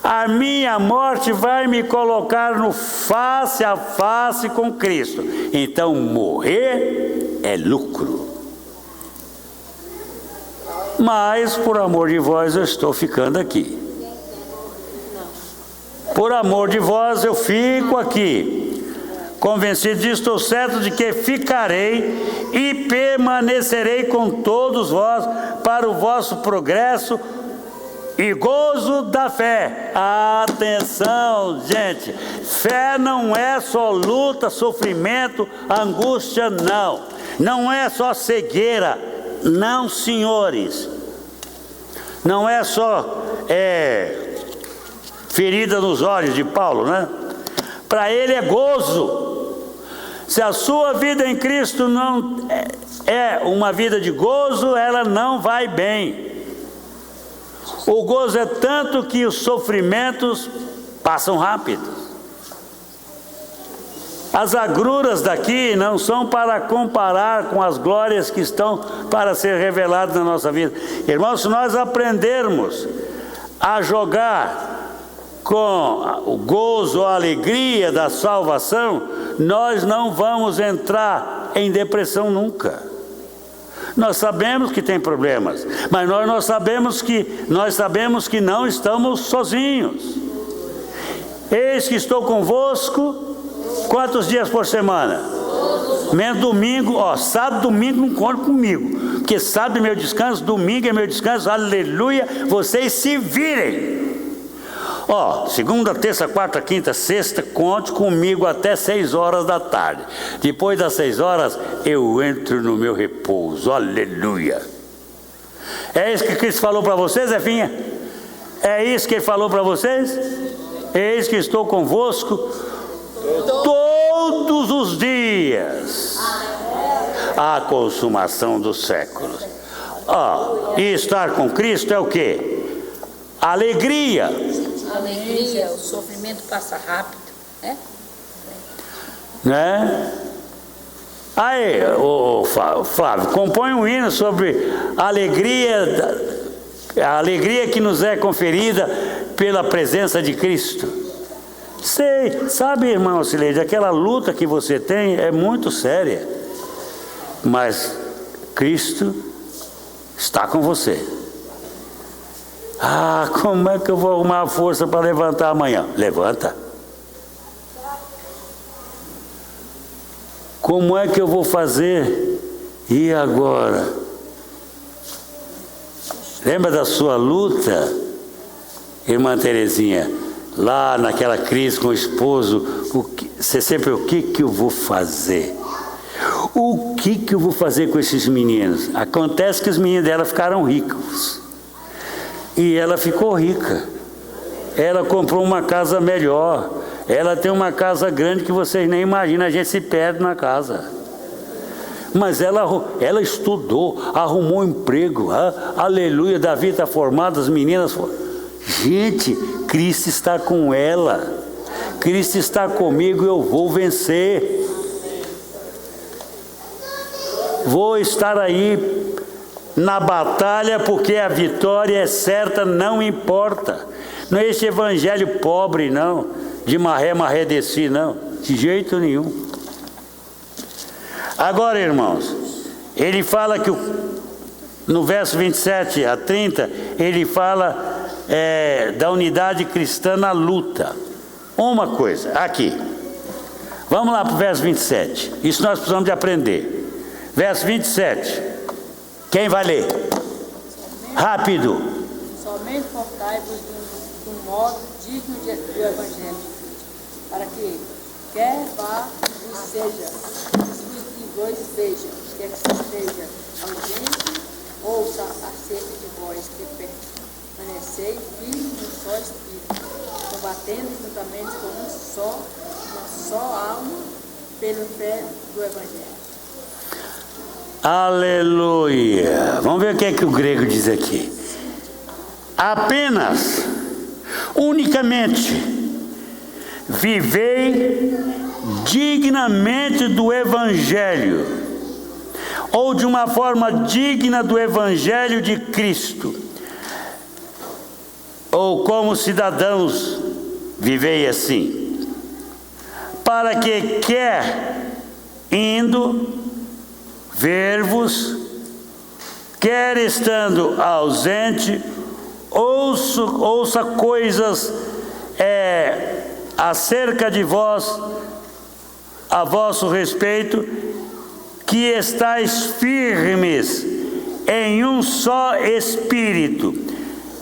A minha morte vai me colocar no face a face com Cristo. Então, morrer é lucro. Mas, por amor de vós, eu estou ficando aqui. Por amor de vós, eu fico aqui. Convencido disso, estou certo de que ficarei e permanecerei com todos vós para o vosso progresso e gozo da fé. Atenção, gente. Fé não é só luta, sofrimento, angústia, não. Não é só cegueira, não, senhores. Não é só ferida nos olhos de Paulo, né? Para ele é gozo. Se a sua vida em Cristo não é uma vida de gozo, ela não vai bem. O gozo é tanto que os sofrimentos passam rápido. As agruras daqui não são para comparar com as glórias que estão para ser reveladas na nossa vida. Irmãos, se nós aprendermos a jogar com o gozo, a alegria da salvação, nós não vamos entrar em depressão nunca. Nós sabemos que tem problemas, mas nós sabemos que não estamos sozinhos. Eis que estou convosco. Quantos dias por semana? Menos domingo, sábado, domingo não conta comigo, porque sábado é meu descanso, domingo é meu descanso, aleluia, vocês se virem. Segunda, terça, quarta, quinta, sexta, conte comigo até 6 horas da tarde. Depois das 6 horas, eu entro no meu repouso, aleluia. É isso que Cristo falou para vocês, Zefinha? É isso que Ele falou para vocês? Eis que estou convosco todos os dias, a consumação dos séculos. E estar com Cristo é o quê? Alegria. Alegria, o sofrimento passa rápido, né? Aí, Flávio, compõe um hino sobre a alegria que nos é conferida pela presença de Cristo. Sabe, irmão Sileide, aquela luta que você tem é muito séria, mas Cristo está com você. Como é que eu vou arrumar a força para levantar amanhã? Levanta. Como é que eu vou fazer? E agora? Lembra da sua luta, irmã Terezinha? Lá naquela crise com o esposo, você sempre, o que eu vou fazer? O que eu vou fazer com esses meninos? Acontece que os meninos dela ficaram ricos. E ela ficou rica. Ela comprou uma casa melhor. Ela tem uma casa grande que vocês nem imaginam, a gente se perde na casa. Mas ela estudou, arrumou um emprego. Aleluia, Davi está formado, as meninas... Gente, Cristo está com ela. Cristo está comigo, eu vou vencer. Vou estar aí na batalha, porque a vitória é certa, não importa. Não é esse evangelho pobre, não, de marré desci, não, de jeito nenhum. Agora, irmãos, ele fala que no verso 27 a 30, ele fala da unidade cristã na luta. Uma coisa, aqui, vamos lá para o verso 27, isso nós precisamos de aprender. Verso 27, quem vai ler? Rápido. Somente portai-vos de um modo digno do Evangelho, para que quer vá e vos seja, quer que se esteja ausente, ouça acerca de vós que permanecei firme no só Espírito, combatendo juntamente com uma só alma, pela fé do Evangelho. Aleluia. Vamos ver o que é que o grego diz aqui. Apenas, unicamente, vivei dignamente do Evangelho, ou de uma forma digna do Evangelho de Cristo, ou como cidadãos, vivei assim, para que quer indo ver-vos, quer estando ausente, ouça coisas acerca de vós, a vosso respeito, que estáis firmes em um só Espírito.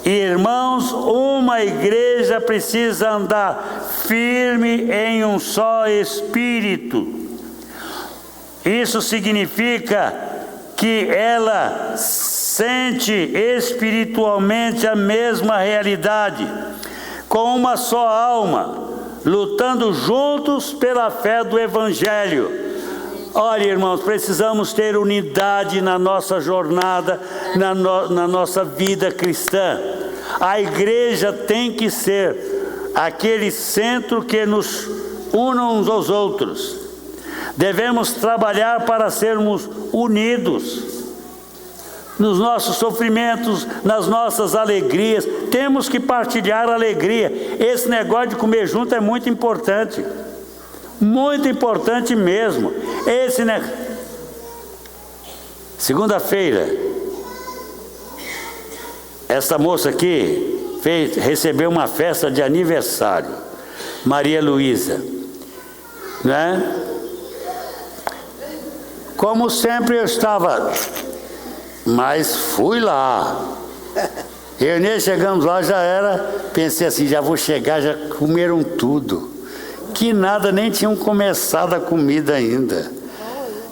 Irmãos, uma igreja precisa andar firme em um só Espírito. Isso significa que ela sente espiritualmente a mesma realidade, com uma só alma, lutando juntos pela fé do Evangelho. Olha, irmãos, precisamos ter unidade na nossa jornada, na nossa vida cristã. A igreja tem que ser aquele centro que nos una uns aos outros. Devemos trabalhar para sermos unidos nos nossos sofrimentos, nas nossas alegrias. Temos que partilhar a alegria. Esse negócio de comer junto é muito importante mesmo. Segunda-feira, essa moça aqui recebeu uma festa de aniversário, Maria Luísa, né? Como sempre eu estava, mas fui lá. Eu e Inês chegamos lá, pensei assim, já vou chegar, já comeram tudo. Que nada, nem tinham começado a comida ainda.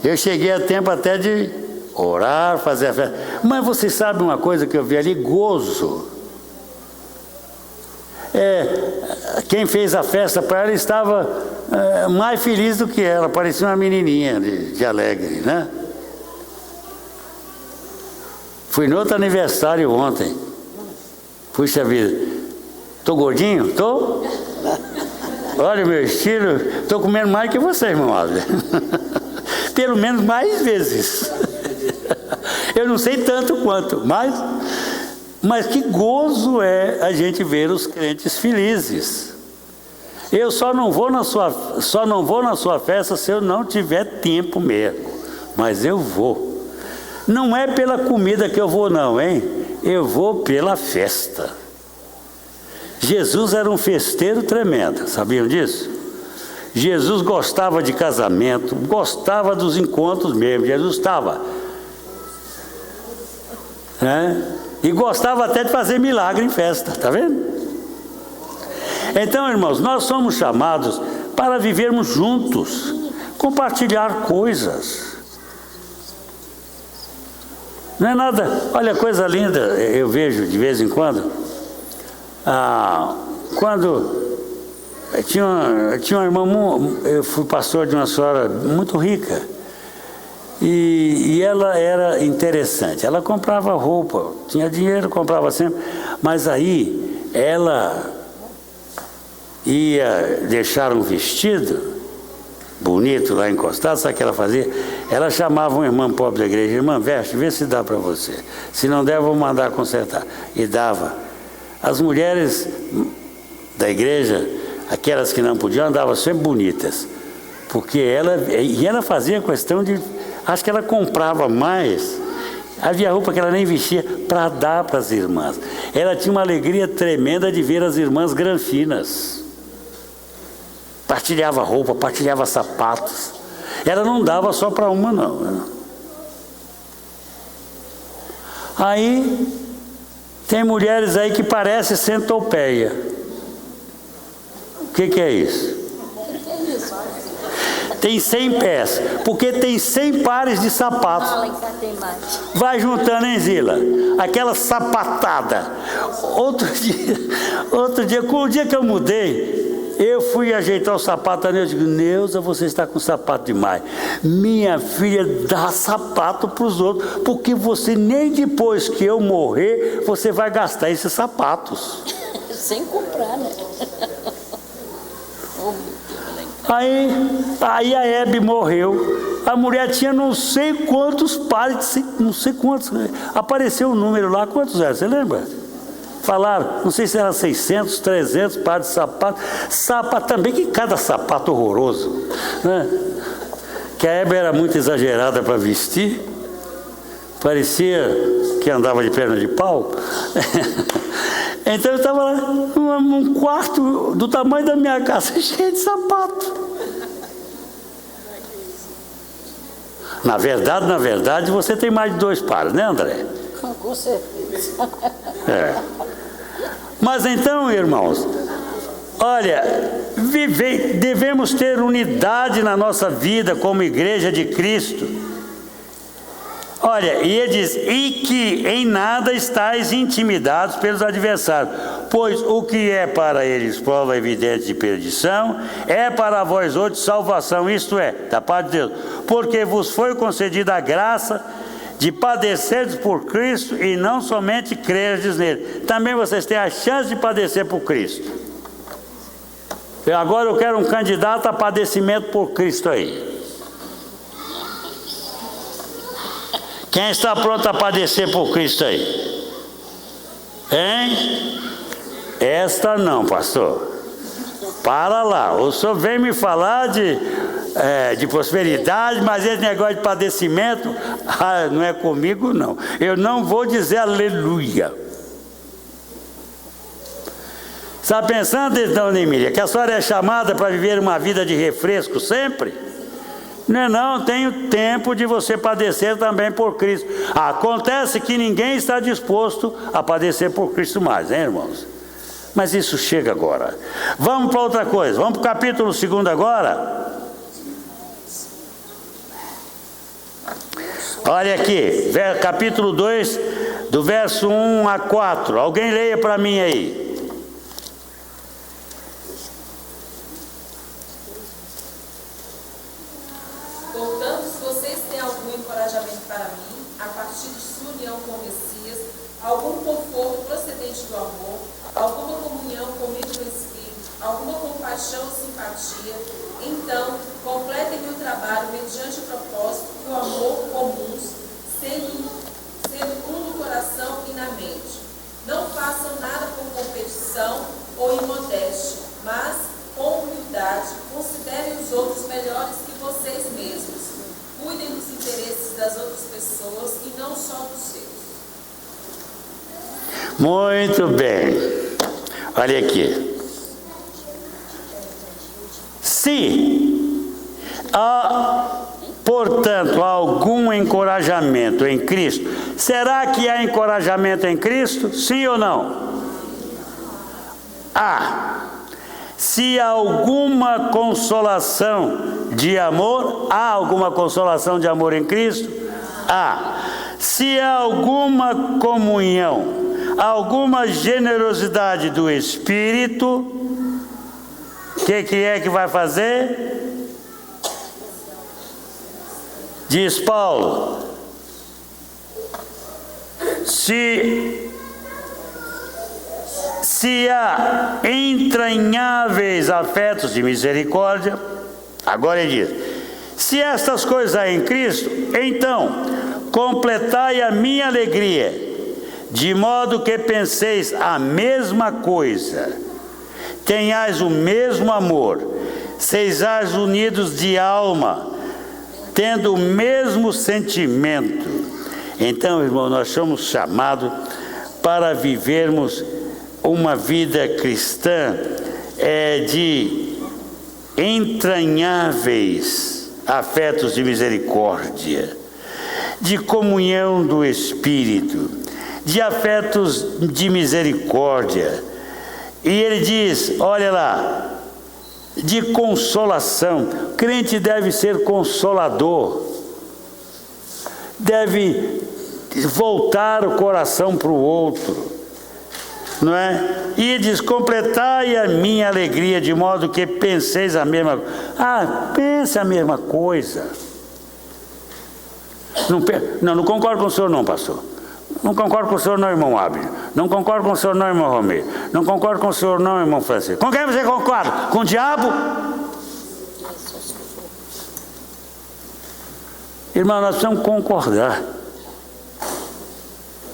Eu cheguei a tempo até de orar, fazer a festa. Mas vocês sabem uma coisa que eu vi ali? Gozo. Quem fez a festa para ela estava mais feliz do que ela, parecia uma menininha de alegre, né? Fui no outro aniversário ontem. Puxa vida, tô gordinho? Tô? Olha o meu estilo, tô comendo mais que você, irmão Adler. Pelo menos mais vezes. Eu não sei tanto quanto, mas que gozo é a gente ver os crentes felizes. Eu só não vou na sua festa se eu não tiver tempo mesmo, mas eu vou. Não é pela comida que eu vou não, hein? Eu vou pela festa. Jesus era um festeiro tremendo, sabiam disso? Jesus gostava de casamento, gostava dos encontros mesmo. Jesus estava, né? E gostava até de fazer milagre em festa, tá vendo? Então, irmãos, nós somos chamados para vivermos juntos, compartilhar coisas. Não é nada, olha, coisa linda, eu vejo de vez em quando. Quando tinha uma irmã, eu fui pastor de uma senhora muito rica, e ela era interessante. Ela comprava roupa, tinha dinheiro, comprava sempre, mas aí ela ia deixar um vestido bonito lá encostado. Sabe o que ela fazia? Ela chamava uma irmã pobre da igreja: irmã, veste, vê se dá para você, se não der eu vou mandar consertar. E dava. As mulheres da igreja, aquelas que não podiam, andavam sempre bonitas, porque ela fazia questão de, acho que ela comprava mais, havia roupa que ela nem vestia para dar para as irmãs. Ela tinha uma alegria tremenda de ver as irmãs granfinas, partilhava roupa, partilhava sapatos. Ela não dava só para uma não. Aí tem mulheres aí que parecem centopeia. O que é isso? Tem 100 pés, porque tem 100 pares de sapatos. Vai juntando, hein, Zila? Aquela sapatada. Outro dia, com o dia que eu mudei, eu fui ajeitar o sapato, eu digo: Neuza, você está com sapato demais. Minha filha, dá sapato para os outros, porque você nem depois que eu morrer, você vai gastar esses sapatos. Sem comprar, né? Aí a Hebe morreu. A mulher tinha não sei quantos pares, não sei quantos. Apareceu o número lá, quantos eram? Você lembra? Falaram, não sei se era 600, 300 pares de sapato. Sapato também, que cada sapato horroroso, né? Que a Hebe era muito exagerada para vestir. Parecia que andava de perna de pau. Então eu estava lá, num quarto do tamanho da minha casa, cheio de sapato. Na verdade, você tem mais de 2 pares, né, André? Com certeza. Mas então, irmãos, olha, devemos ter unidade na nossa vida como igreja de Cristo. Olha, e ele diz: e que em nada estáis intimidados pelos adversários, pois o que é para eles prova evidente de perdição, é para vós outros salvação, isto é, da parte de Deus, porque vos foi concedida a graça de padecerdes por Cristo e não somente crerdes nele. Também vocês têm a chance de padecer por Cristo. Agora eu quero um candidato a padecimento por Cristo aí. Quem está pronto a padecer por Cristo aí? Hein? Esta não, pastor. Para lá. O senhor vem me falar de prosperidade, mas esse negócio de padecimento, não é comigo não. Eu não vou dizer aleluia. Está pensando, então, Emília, que a senhora é chamada para viver uma vida de refresco sempre? Não, tenho tempo de você padecer também por Cristo. Acontece que ninguém está disposto a padecer por Cristo mais, hein, irmãos? Mas isso chega agora. Vamos para outra coisa, vamos para o capítulo 2 agora. Olha aqui, capítulo 2, do verso 1 a 4. Alguém leia para mim aí. Portanto, se vocês têm algum encorajamento para mim, a partir de sua união com o Messias, algum conforto procedente do amor, alguma comunhão comigo no Espírito, alguma compaixão ou simpatia, então completem meu trabalho mediante o propósito e o amor comuns, sendo um no coração e na mente. Não façam nada por competição ou imodéstia, mas com humildade considerem os outros melhores que vocês mesmos. Cuidem dos interesses das outras pessoas e não só dos seus. Muito bem. Olha aqui. Se há, portanto, algum encorajamento em Cristo, será que há encorajamento em Cristo? Sim ou não? Se há alguma consolação de amor, há alguma consolação de amor em Cristo? Se há alguma comunhão, alguma generosidade do Espírito, o que é que vai fazer? Diz Paulo, se há entranháveis afetos de misericórdia, agora ele diz, se estas coisas há em Cristo, então completai a minha alegria, de modo que penseis a mesma coisa, tenhais o mesmo amor, sejais unidos de alma, tendo o mesmo sentimento. Então, irmão, nós somos chamados para vivermos uma vida cristã de entranháveis afetos de misericórdia, de comunhão do Espírito, de afetos de misericórdia. E ele diz, olha lá, de consolação. O crente deve ser consolador, deve voltar o coração para o outro, não é? E ele diz, completai a minha alegria, de modo que penseis a mesma coisa. Pense a mesma coisa. Não concordo com o senhor não, pastor. Não concordo com o senhor não, irmão Ábio. Não concordo com o senhor não, irmão Romero. Não concordo com o senhor não, irmão Francisco. Com quem você concorda? Com o diabo? Irmão, nós precisamos concordar.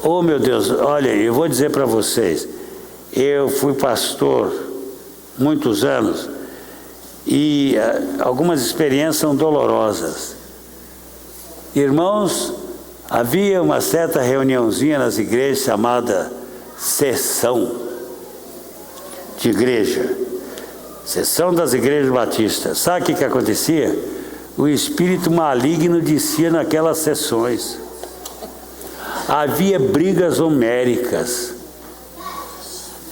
Oh, meu Deus, olha, eu vou dizer para vocês, eu fui pastor muitos anos e algumas experiências são dolorosas. Irmãos, havia uma certa reuniãozinha nas igrejas chamada sessão de igreja, sessão das igrejas batistas. Sabe o que acontecia? O espírito maligno descia naquelas sessões. Havia brigas homéricas.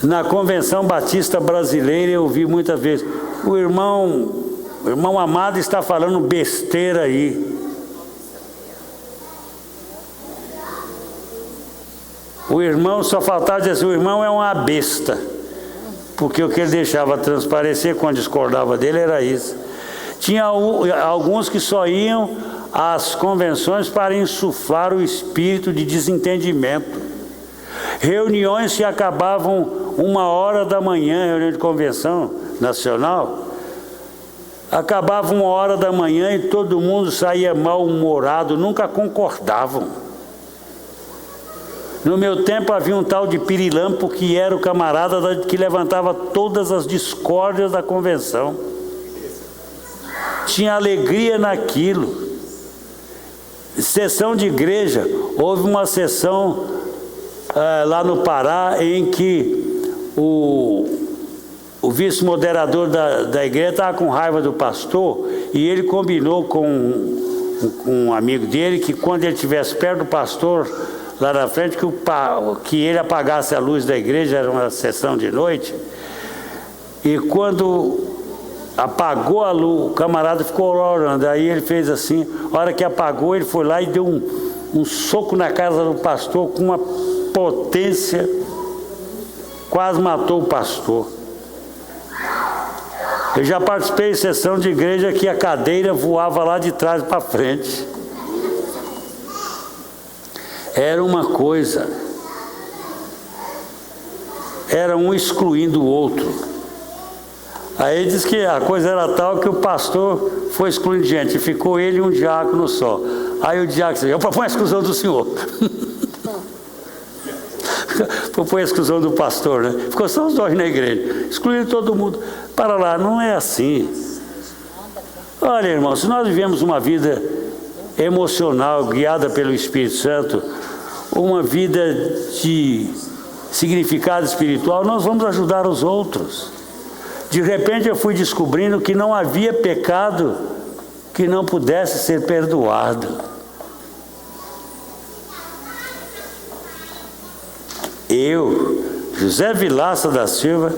Na Convenção Batista Brasileira eu ouvi muitas vezes, o irmão amado está falando besteira aí. O irmão, só faltava dizer assim, o irmão é uma besta, porque o que ele deixava transparecer quando discordava dele era isso. Tinha alguns que só iam às convenções para insuflar o espírito de desentendimento. Reuniões que acabavam 1h da manhã, reunião de convenção nacional, acabava 1h da manhã e todo mundo saía mal-humorado, nunca concordavam. No meu tempo havia um tal de Pirilampo, que era o camarada que levantava todas as discórdias da convenção. Tinha alegria naquilo. Sessão de igreja. Houve uma sessão lá no Pará em que o vice-moderador da igreja estava com raiva do pastor e ele combinou com um amigo dele que quando ele estivesse perto do pastor, lá na frente, que ele apagasse a luz da igreja. Era uma sessão de noite, e quando apagou a luz, o camarada ficou orando. Aí ele fez assim, a hora que apagou, ele foi lá e deu um soco na casa do pastor com uma potência, quase matou o pastor. Eu já participei de sessão de igreja que a cadeira voava lá de trás para frente. Era uma coisa, era um excluindo o outro. Aí diz que a coisa era tal que o pastor foi excluindo gente, ficou ele e um diácono só. Aí o diácono disse: eu proponho a exclusão do senhor. Proponho a exclusão do pastor, né? Ficou só os dois na igreja, excluindo todo mundo. Para lá, não é assim. Olha, irmão, se nós vivemos uma vida emocional, guiada pelo Espírito Santo, uma vida de significado espiritual, nós vamos ajudar os outros. De repente eu fui descobrindo que não havia pecado que não pudesse ser perdoado. Eu, José Vilaça da Silva,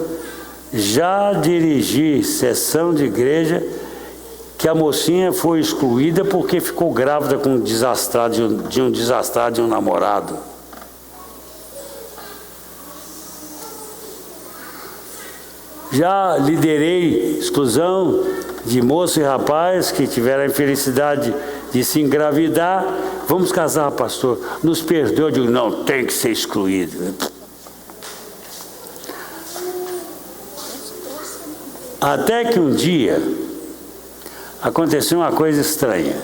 já dirigi sessão de igreja que a mocinha foi excluída porque ficou grávida com um desastrado de um namorado. Já liderei exclusão de moço e rapaz que tiveram a infelicidade de se engravidar. Vamos casar, pastor, nos perdoe. Eu digo: não, tem que ser excluído. Até que um dia aconteceu uma coisa estranha.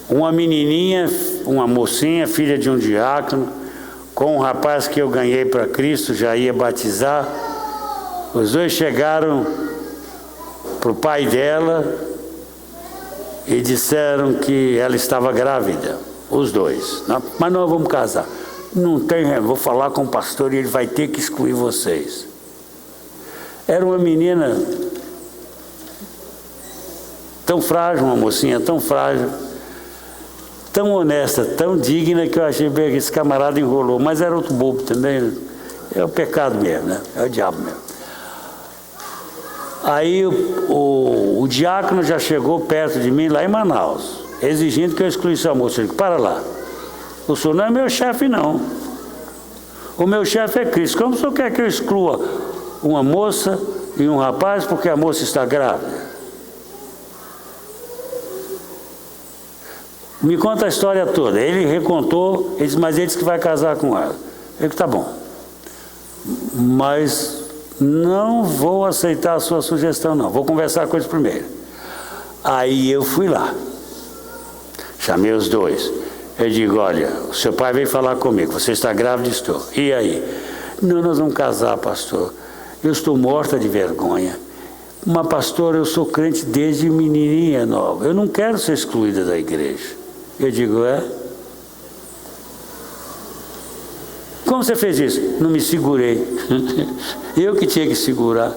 Uma menininha, uma mocinha, filha de um diácono, com um rapaz que eu ganhei para Cristo, já ia batizar. Os dois chegaram para o pai dela e disseram que ela estava grávida, os dois. Mas nós vamos casar. Não tem, vou falar com o pastor e ele vai ter que excluir vocês. Era uma menina tão frágil, uma mocinha tão frágil, tão honesta, tão digna, que eu achei bem que esse camarada enrolou. Mas era outro bobo também. É o pecado mesmo, né? É o diabo mesmo. Aí o diácono já chegou perto de mim, lá em Manaus, exigindo que eu excluísse a moça. Eu disse: para lá, o senhor não é meu chefe, não. O meu chefe é Cristo. Como o senhor quer que eu exclua uma moça e um rapaz porque a moça está grávida? Me conta a história toda. Ele recontou, ele disse: mas ele disse que vai casar com ela. Eu disse: tá bom, mas não vou aceitar a sua sugestão, não. Vou conversar com eles primeiro. Aí eu fui lá, chamei os dois. Eu digo: olha, o seu pai veio falar comigo, você está grávida? Estou. E aí? Não, nós vamos casar, pastor. Eu estou morta de vergonha. Mas, pastor, eu sou crente desde menininha nova. Eu não quero ser excluída da igreja. Eu digo: é? Como você fez isso? Não me segurei. Eu que tinha que segurar.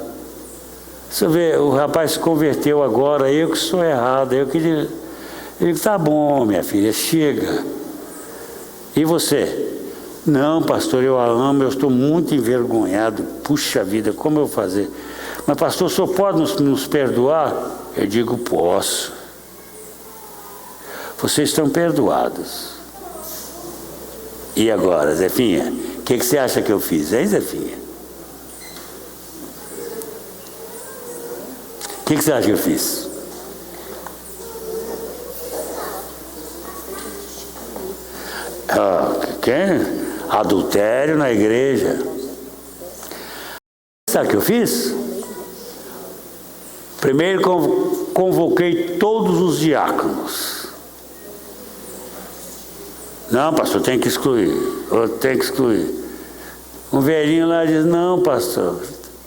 Você vê, o rapaz se converteu agora, eu que sou errado. Eu digo: tá bom, minha filha, chega. E você? Não, pastor, eu a amo, eu estou muito envergonhado. Puxa vida, como eu vou fazer? Mas, pastor, o senhor pode nos perdoar? Eu digo: posso. Vocês estão perdoados. E agora, Zefinha? O que você acha que eu fiz, hein, Zefinha? O que você acha que eu fiz? Quem? Adultério na igreja. Sabe o que eu fiz? Primeiro convoquei todos os diáconos. Não, pastor, tem que excluir. Tem que excluir. Um velhinho lá diz, não, pastor,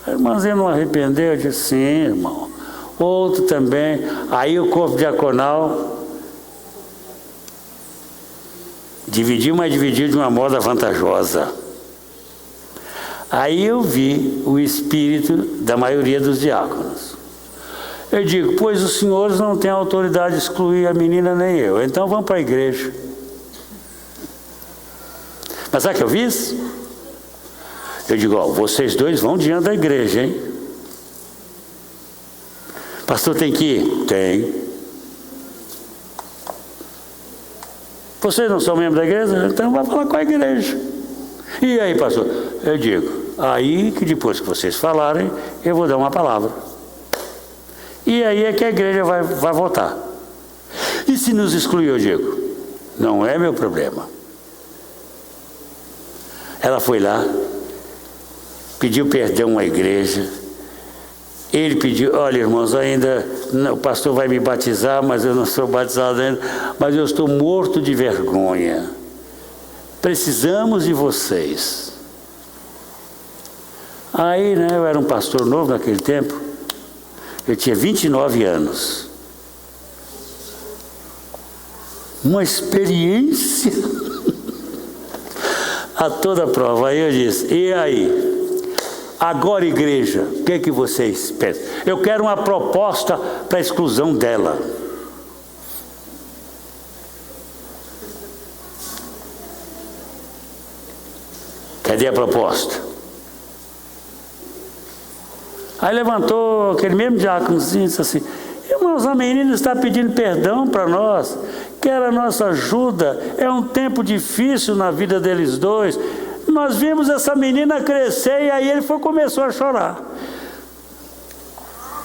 a irmãzinha não arrependeu? Eu disse, sim, irmão. Outro também. Aí o corpo diaconal dividiu, mas dividiu de uma moda vantajosa. Aí eu vi o espírito da maioria dos diáconos. Eu digo, pois os senhores não têm autoridade de excluir a menina nem eu, então vamos para a igreja. Mas sabe o que eu fiz? Eu digo, ó, vocês dois vão diante da igreja, hein? Pastor, tem que ir? Tem. Vocês não são membros da igreja? Então vai falar com a igreja. E aí, pastor? Eu digo, aí que depois que vocês falarem, eu vou dar uma palavra. E aí é que a igreja vai votar. E se nos excluir, eu digo, não é meu problema. Ela foi lá, pediu perdão à igreja. Ele pediu, olha, irmãos, ainda o pastor vai me batizar, mas eu não sou batizado ainda, mas eu estou morto de vergonha. Precisamos de vocês. Aí, né, eu era um pastor novo naquele tempo, eu tinha 29 anos. Uma experiência a toda prova. Aí eu disse, e aí? Agora, igreja, o que é que vocês pensam? Eu quero uma proposta para a exclusão dela. Cadê a proposta? Aí levantou aquele mesmo diáconozinho e disse assim, irmãos, a menina está pedindo perdão para nós, quer a nossa ajuda, é um tempo difícil na vida deles dois. Nós vimos essa menina crescer e aí ele começou a chorar.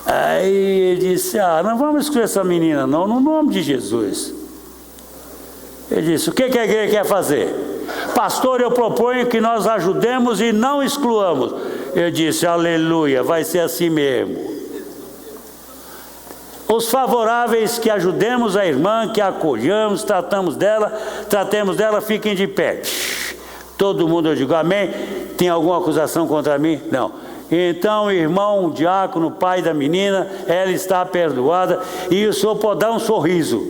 Aí ele disse, não vamos excluir essa menina não, no nome de Jesus. Ele disse, o que a igreja quer fazer? Pastor, eu proponho que nós ajudemos e não excluamos. Eu disse, aleluia, vai ser assim mesmo. Os favoráveis que ajudemos a irmã, que a acolhamos, tratemos dela, fiquem de pé. Todo mundo, eu digo, amém? Tem alguma acusação contra mim? Não. Então, irmão, diácono, pai da menina, ela está perdoada e o senhor pode dar um sorriso,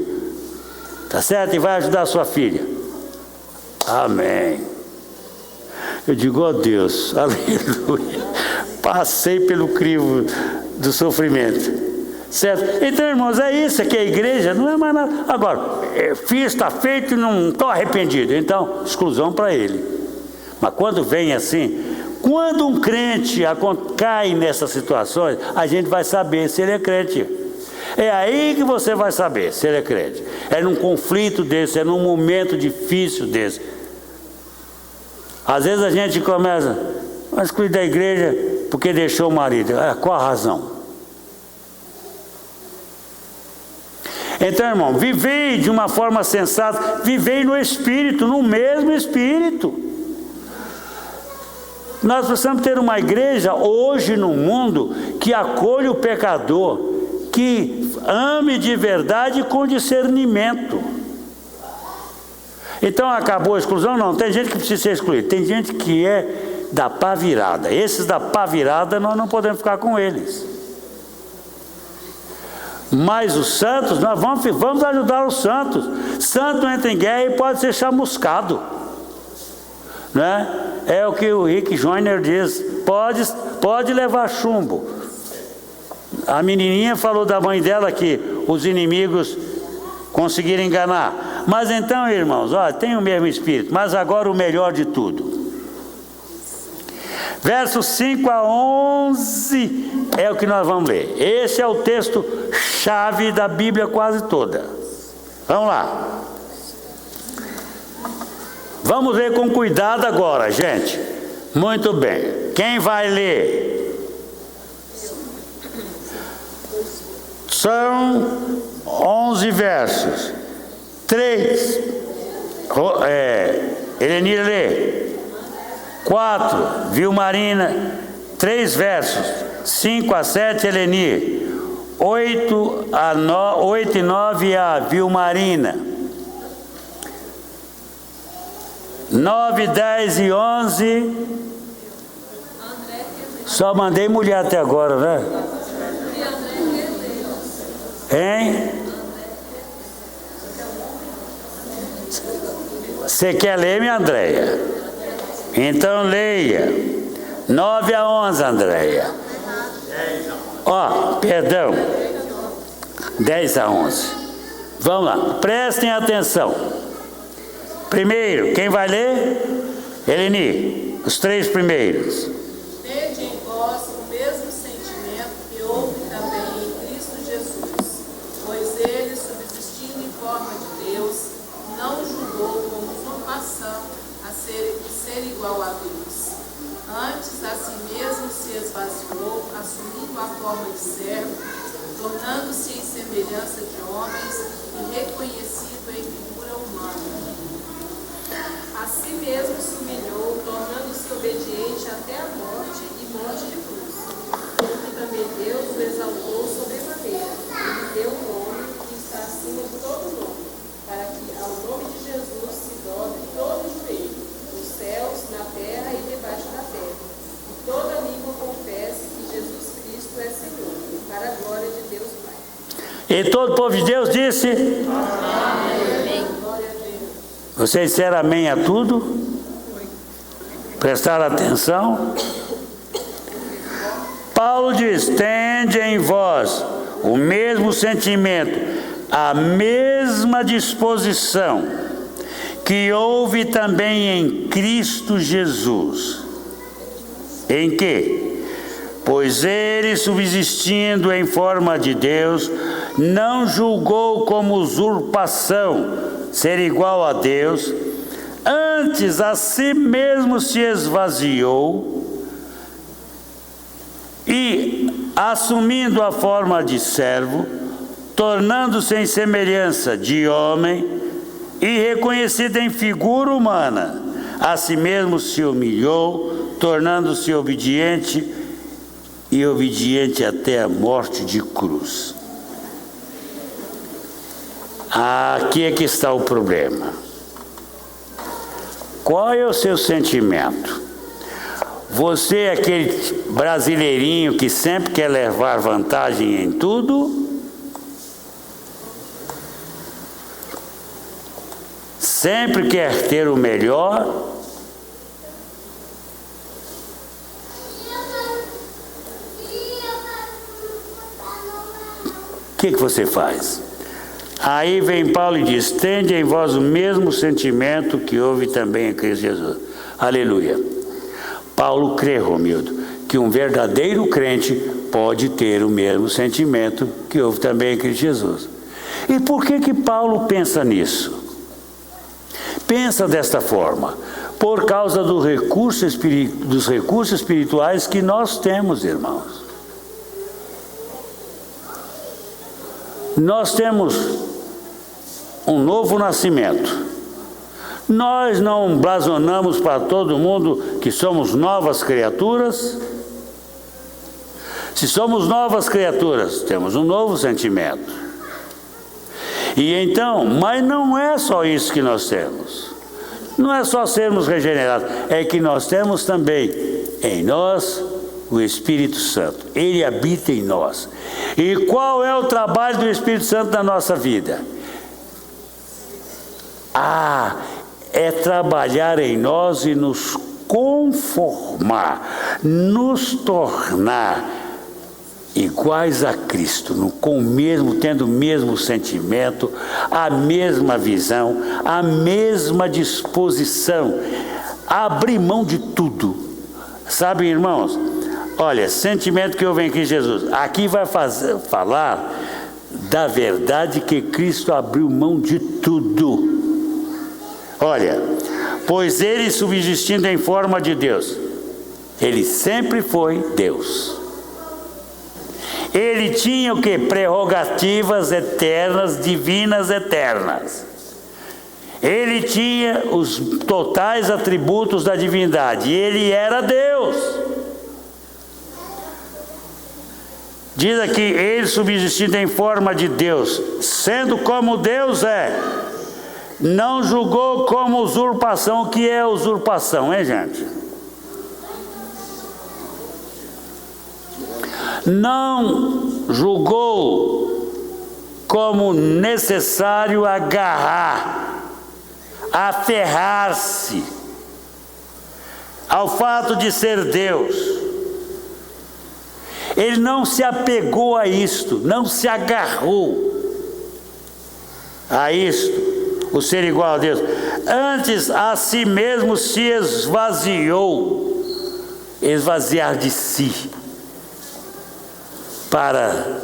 tá certo? E vai ajudar a sua filha. Amém. Eu digo, ó Deus, aleluia. Passei pelo crivo do sofrimento, certo? Então, irmãos, é isso que a igreja não é mais nada. Agora, fiz, está feito e não estou arrependido. Então, exclusão para ele. Mas quando vem assim, quando um crente cai nessas situações, a gente vai saber se ele é crente. É aí que você vai saber se ele é crente. É num conflito desse, é num momento difícil desse. Às vezes a gente começa, mas cuida da igreja porque deixou o marido. Qual a razão? Então, irmão, vivei de uma forma sensata, vivei no Espírito, no mesmo Espírito. Nós precisamos ter uma igreja hoje no mundo que acolha o pecador, que ame de verdade com discernimento. Então acabou a exclusão? Não, tem gente que precisa ser excluída, tem gente que é da pá virada. Esses da pá virada nós não podemos ficar com eles. Mas os santos, nós vamos ajudar os santos. Santo não entra em guerra e pode ser chamuscado, né? É o que o Rick Joyner diz, pode levar chumbo. A menininha falou da mãe dela que os inimigos conseguiram enganar. Mas então, irmãos, tem o mesmo espírito, mas agora o melhor de tudo. Versos 5 a 11 é o que nós vamos ler. Esse é o texto chave da Bíblia quase toda. Vamos lá. Vamos ler com cuidado agora, gente. Muito bem. Quem vai ler? São 11 versos. 3. Elenir lê. 4. Vilmarina. 3 versos. 5 a 7, Elenir. 8 e 9, a Vilmarina. 9, 10 e 11. Só mandei mulher até agora, né? Hein? Você quer ler, minha Andréia? Então leia. 9 a 11, Andréia. Ó, perdão. 10 a 11. Vamos lá, prestem atenção. Primeiro, quem vai ler? Eleni, os 3 primeiros. Tende em vós o mesmo sentimento que houve também em Cristo Jesus, pois ele, subsistindo em forma de Deus, não julgou como usurpação a ser igual a Deus. Antes, a si mesmo se esvaziou, assumindo a forma de servo, tornando-se em semelhança de homens e reconhecido em figura humana. A si mesmo se humilhou, tornando-se obediente até a morte e morte de cruz. Porque também Deus o exaltou sobremaneira, e deu um nome que está acima de todo nome, para que ao nome de Jesus se dobre todo o joelho, nos céus, na terra e debaixo da terra, e toda língua confesse que Jesus Cristo é Senhor, para a glória de Deus Pai. E todo o povo de Deus disse: Amém. Glória a Deus. Vocês disseram amém a tudo? Prestaram atenção? Paulo diz: tende em vós o mesmo sentimento, a mesma disposição que houve também em Cristo Jesus. Em que? Pois ele, subsistindo em forma de Deus, não julgou como usurpação ser igual a Deus, antes a si mesmo se esvaziou e, assumindo a forma de servo, tornando-se em semelhança de homem e reconhecido em figura humana, a si mesmo se humilhou, tornando-se obediente e obediente até a morte de cruz. Aqui é que está o problema. Qual é o seu sentimento? Você é aquele brasileirinho que sempre quer levar vantagem em tudo? Sempre quer ter o melhor? O que você faz? Aí vem Paulo e diz: tende em vós o mesmo sentimento que houve também em Cristo Jesus. Aleluia. Paulo crê, Romildo, que um verdadeiro crente pode ter o mesmo sentimento que houve também em Cristo Jesus. E por que Paulo pensa nisso? Pensa desta forma: por causa dos recursos espirituais que nós temos, irmãos. Nós temos um novo nascimento. Nós não blasonamos para todo mundo que somos novas criaturas. Se somos novas criaturas, temos um novo sentimento. E então, mas não é só isso que nós temos. Não é só sermos regenerados, é que nós temos também em nós o Espírito Santo. Ele habita em nós. E qual é o trabalho do Espírito Santo na nossa vida? É trabalhar em nós e nos conformar, nos tornar iguais a Cristo, tendo o mesmo sentimento, a mesma visão, a mesma disposição, abrir mão de tudo. Sabe, irmãos? Olha, sentimento que houve em Cristo Jesus. Aqui vai falar da verdade que Cristo abriu mão de tudo. Olha, pois ele, subsistindo em forma de Deus, ele sempre foi Deus. Ele tinha o que? Prerrogativas eternas, divinas eternas. Ele tinha os totais atributos da divindade. Ele era Deus. Diz aqui, ele subsistindo em forma de Deus, sendo como Deus é, não julgou como usurpação. O que é usurpação, hein, gente? Não julgou como necessário agarrar, aferrar-se ao fato de ser Deus. Ele não se apegou a isto, não se agarrou a isto, o ser igual a Deus. Antes, a si mesmo se esvaziou, esvaziar de si, para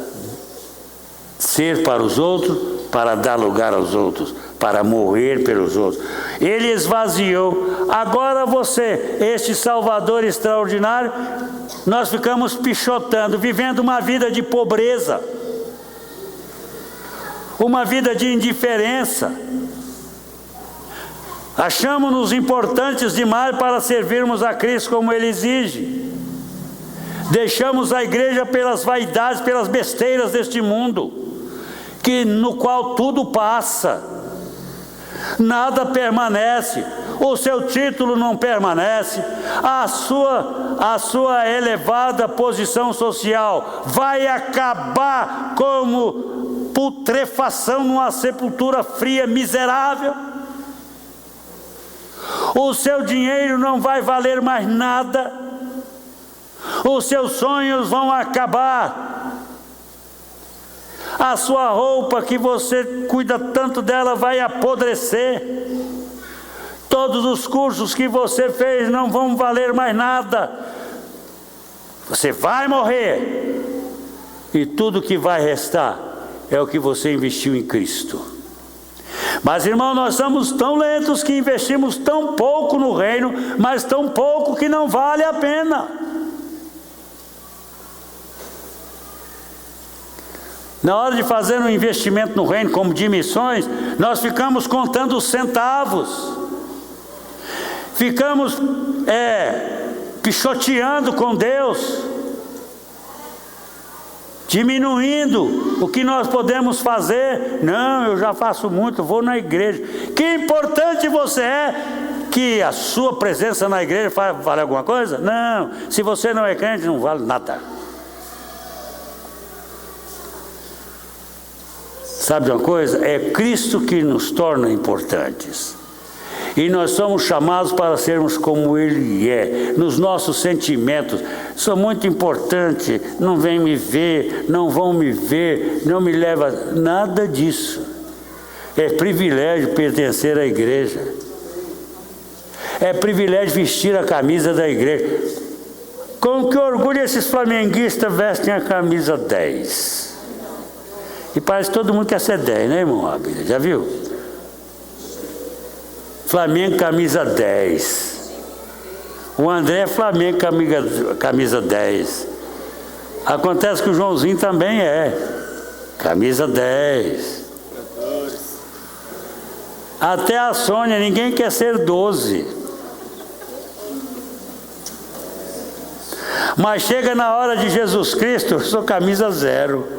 ser para os outros, para dar lugar aos outros, para morrer pelos outros. Ele esvaziou. Agora você, este Salvador extraordinário, nós ficamos pichotando, vivendo uma vida de pobreza, uma vida de indiferença. Achamos-nos importantes demais para servirmos a Cristo como Ele exige. Deixamos a igreja pelas vaidades, pelas besteiras deste mundo, no qual tudo passa, nada permanece, o seu título não permanece, a sua elevada posição social vai acabar como putrefação numa sepultura fria, miserável. O seu dinheiro não vai valer mais nada, os seus sonhos vão acabar, a sua roupa que você cuida tanto dela vai apodrecer, todos os cursos que você fez não vão valer mais nada, você vai morrer, e tudo que vai restar é o que você investiu em Cristo. Mas, irmão, nós somos tão lentos que investimos tão pouco no reino, mas tão pouco que não vale a pena. Na hora de fazer um investimento no reino, como de missões, nós ficamos contando os centavos, ficamos pichoteando com Deus, diminuindo o que nós podemos fazer. Não, eu já faço muito, vou na igreja. Que importante você é, que a sua presença na igreja vale alguma coisa? Não, se você não é crente, não vale nada. Sabe de uma coisa? É Cristo que nos torna importantes. E nós somos chamados para sermos como Ele é, nos nossos sentimentos. Sou muito importante, não vem me ver, não vão me ver, não me leva, nada disso. É privilégio pertencer à igreja. É privilégio vestir a camisa da igreja. Com que orgulho esses flamenguistas vestem a camisa 10. E parece que todo mundo quer ser 10, né, irmão Abílio? Já viu? Flamengo, camisa 10. O André é Flamengo, camisa 10. Acontece que o Joãozinho também é. Camisa 10. Até a Sônia, ninguém quer ser 12. Mas chega na hora de Jesus Cristo, eu sou camisa 0.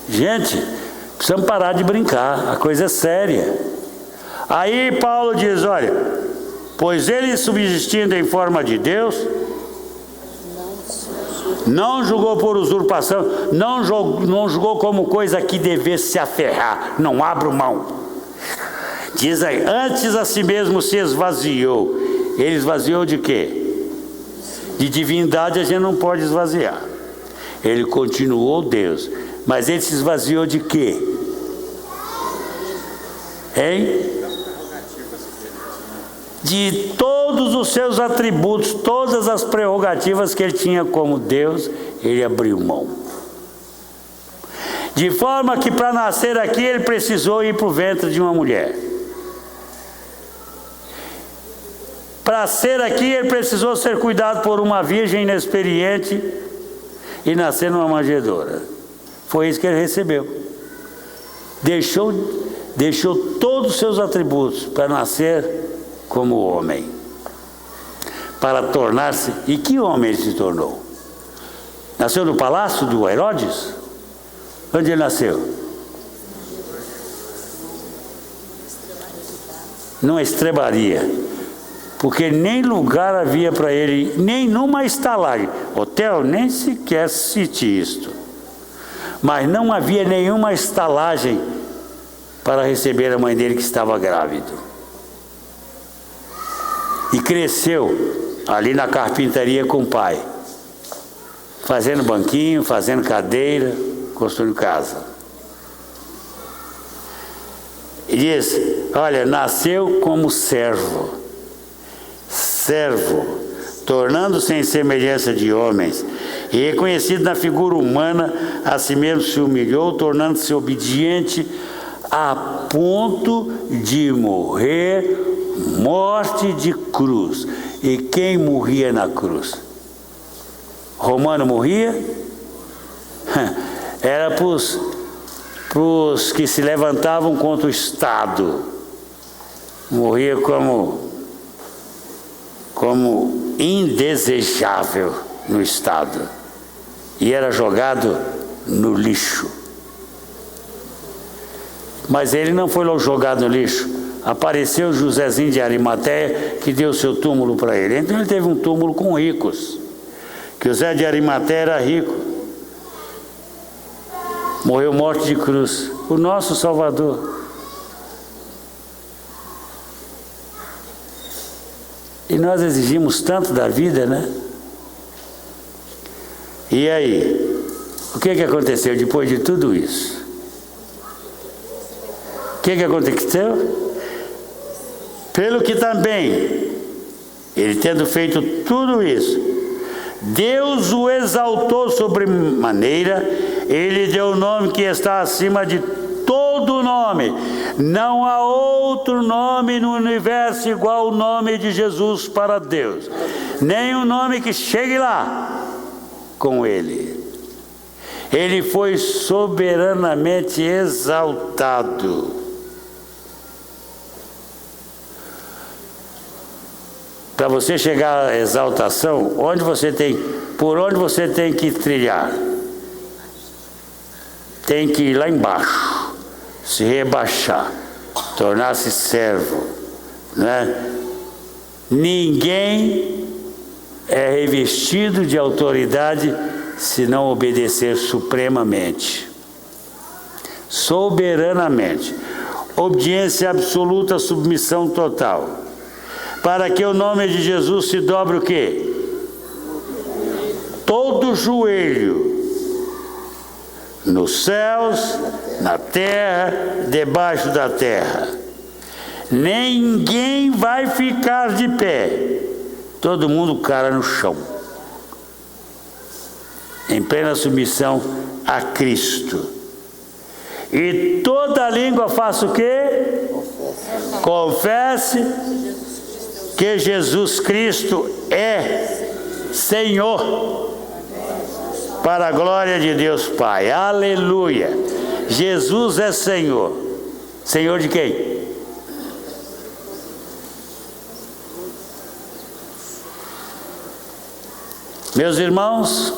Gente, precisamos parar de brincar, a coisa é séria. Aí Paulo diz, olha, pois ele subsistindo em forma de Deus, não julgou por usurpação, não julgou como coisa que devesse se aferrar, não abro mão. Diz aí, antes a si mesmo se esvaziou. Ele esvaziou de quê? De divindade a gente não pode esvaziar. Ele continuou Deus. Mas ele se esvaziou de quê? Hein? De todos os seus atributos, todas as prerrogativas que ele tinha como Deus, ele abriu mão. De forma que para nascer aqui ele precisou ir para o ventre de uma mulher. Para ser aqui ele precisou ser cuidado por uma virgem inexperiente e nascer numa manjedoura. Foi isso que ele recebeu. Deixou todos os seus atributos para nascer como homem. Para tornar-se... E que homem ele se tornou? Nasceu no palácio do Herodes? Onde ele nasceu? Numa estrebaria. Porque nem lugar havia para ele, nem numa estalagem. Hotel, nem sequer cite isto. Mas não havia nenhuma estalagem para receber a mãe dele que estava grávida. E cresceu ali na carpintaria com o pai, fazendo banquinho, fazendo cadeira, construindo casa. E diz, olha, nasceu como servo, tornando-se em semelhança de homens, e reconhecido na figura humana, a si mesmo se humilhou, tornando-se obediente a ponto de morrer morte de cruz. E quem morria na cruz? Romano morria? Era para os que se levantavam contra o Estado. Morria como indesejável no Estado. E era jogado no lixo. Mas ele não foi jogado no lixo. Apareceu Josézinho de Arimateia, que deu seu túmulo para ele. Então ele teve um túmulo com ricos. Que José de Arimateia era rico. Morreu morte de cruz. O nosso Salvador. E nós exigimos tanto da vida, né? E aí? O que aconteceu depois de tudo isso? O que aconteceu? Pelo que também, ele tendo feito tudo isso, Deus o exaltou sobremaneira, ele deu o nome que está acima de todo nome. Não há outro nome no universo igual ao nome de Jesus para Deus. Nem um nome que chegue lá com ele. Ele foi soberanamente exaltado. Para você chegar à exaltação, por onde você tem que trilhar? Tem que ir lá embaixo, se rebaixar, tornar-se servo, né? Ninguém é revestido de autoridade se não obedecer supremamente, soberanamente, obediência absoluta, submissão total. Para que o nome de Jesus se dobre o quê? Todo joelho, nos céus, na terra, debaixo da terra. Ninguém vai ficar de pé. Todo mundo cara no chão. Em plena submissão a Cristo. E toda língua faça o quê? Confesse que Jesus Cristo é Senhor, para a glória de Deus Pai. Aleluia. Jesus é Senhor. Senhor de quem? Meus irmãos,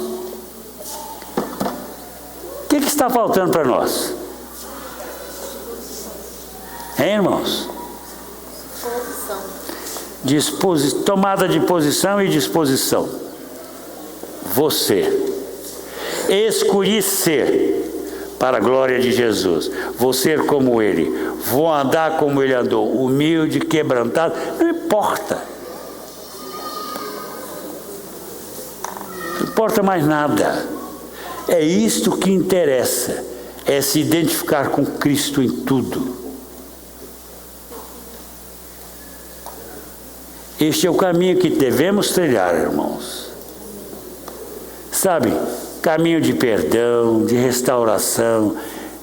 o que está faltando para nós? Hein, irmãos? Tomada de posição e disposição. Você escolhi ser para a glória de Jesus. Vou ser como Ele. Vou andar como Ele andou. Humilde, quebrantado. Não importa. Não importa mais nada. É isto que interessa. É se identificar com Cristo em tudo. Este é o caminho que devemos trilhar, irmãos. Sabe, caminho de perdão, de restauração,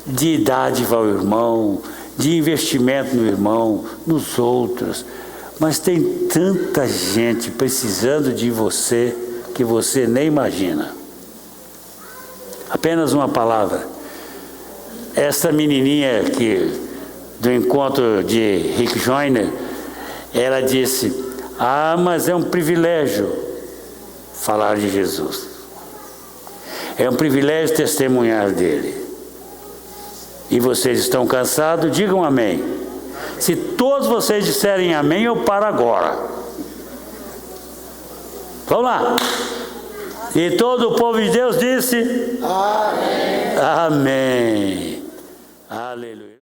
de dádiva ao irmão, de investimento no irmão, nos outros. Mas tem tanta gente precisando de você que você nem imagina. Apenas uma palavra. Essa menininha do encontro de Rick Joyner, ela disse: mas é um privilégio falar de Jesus. É um privilégio testemunhar dele. E vocês estão cansados? Digam amém. Se todos vocês disserem amém, eu paro agora. Vamos lá. E todo o povo de Deus disse: amém. Amém. Aleluia.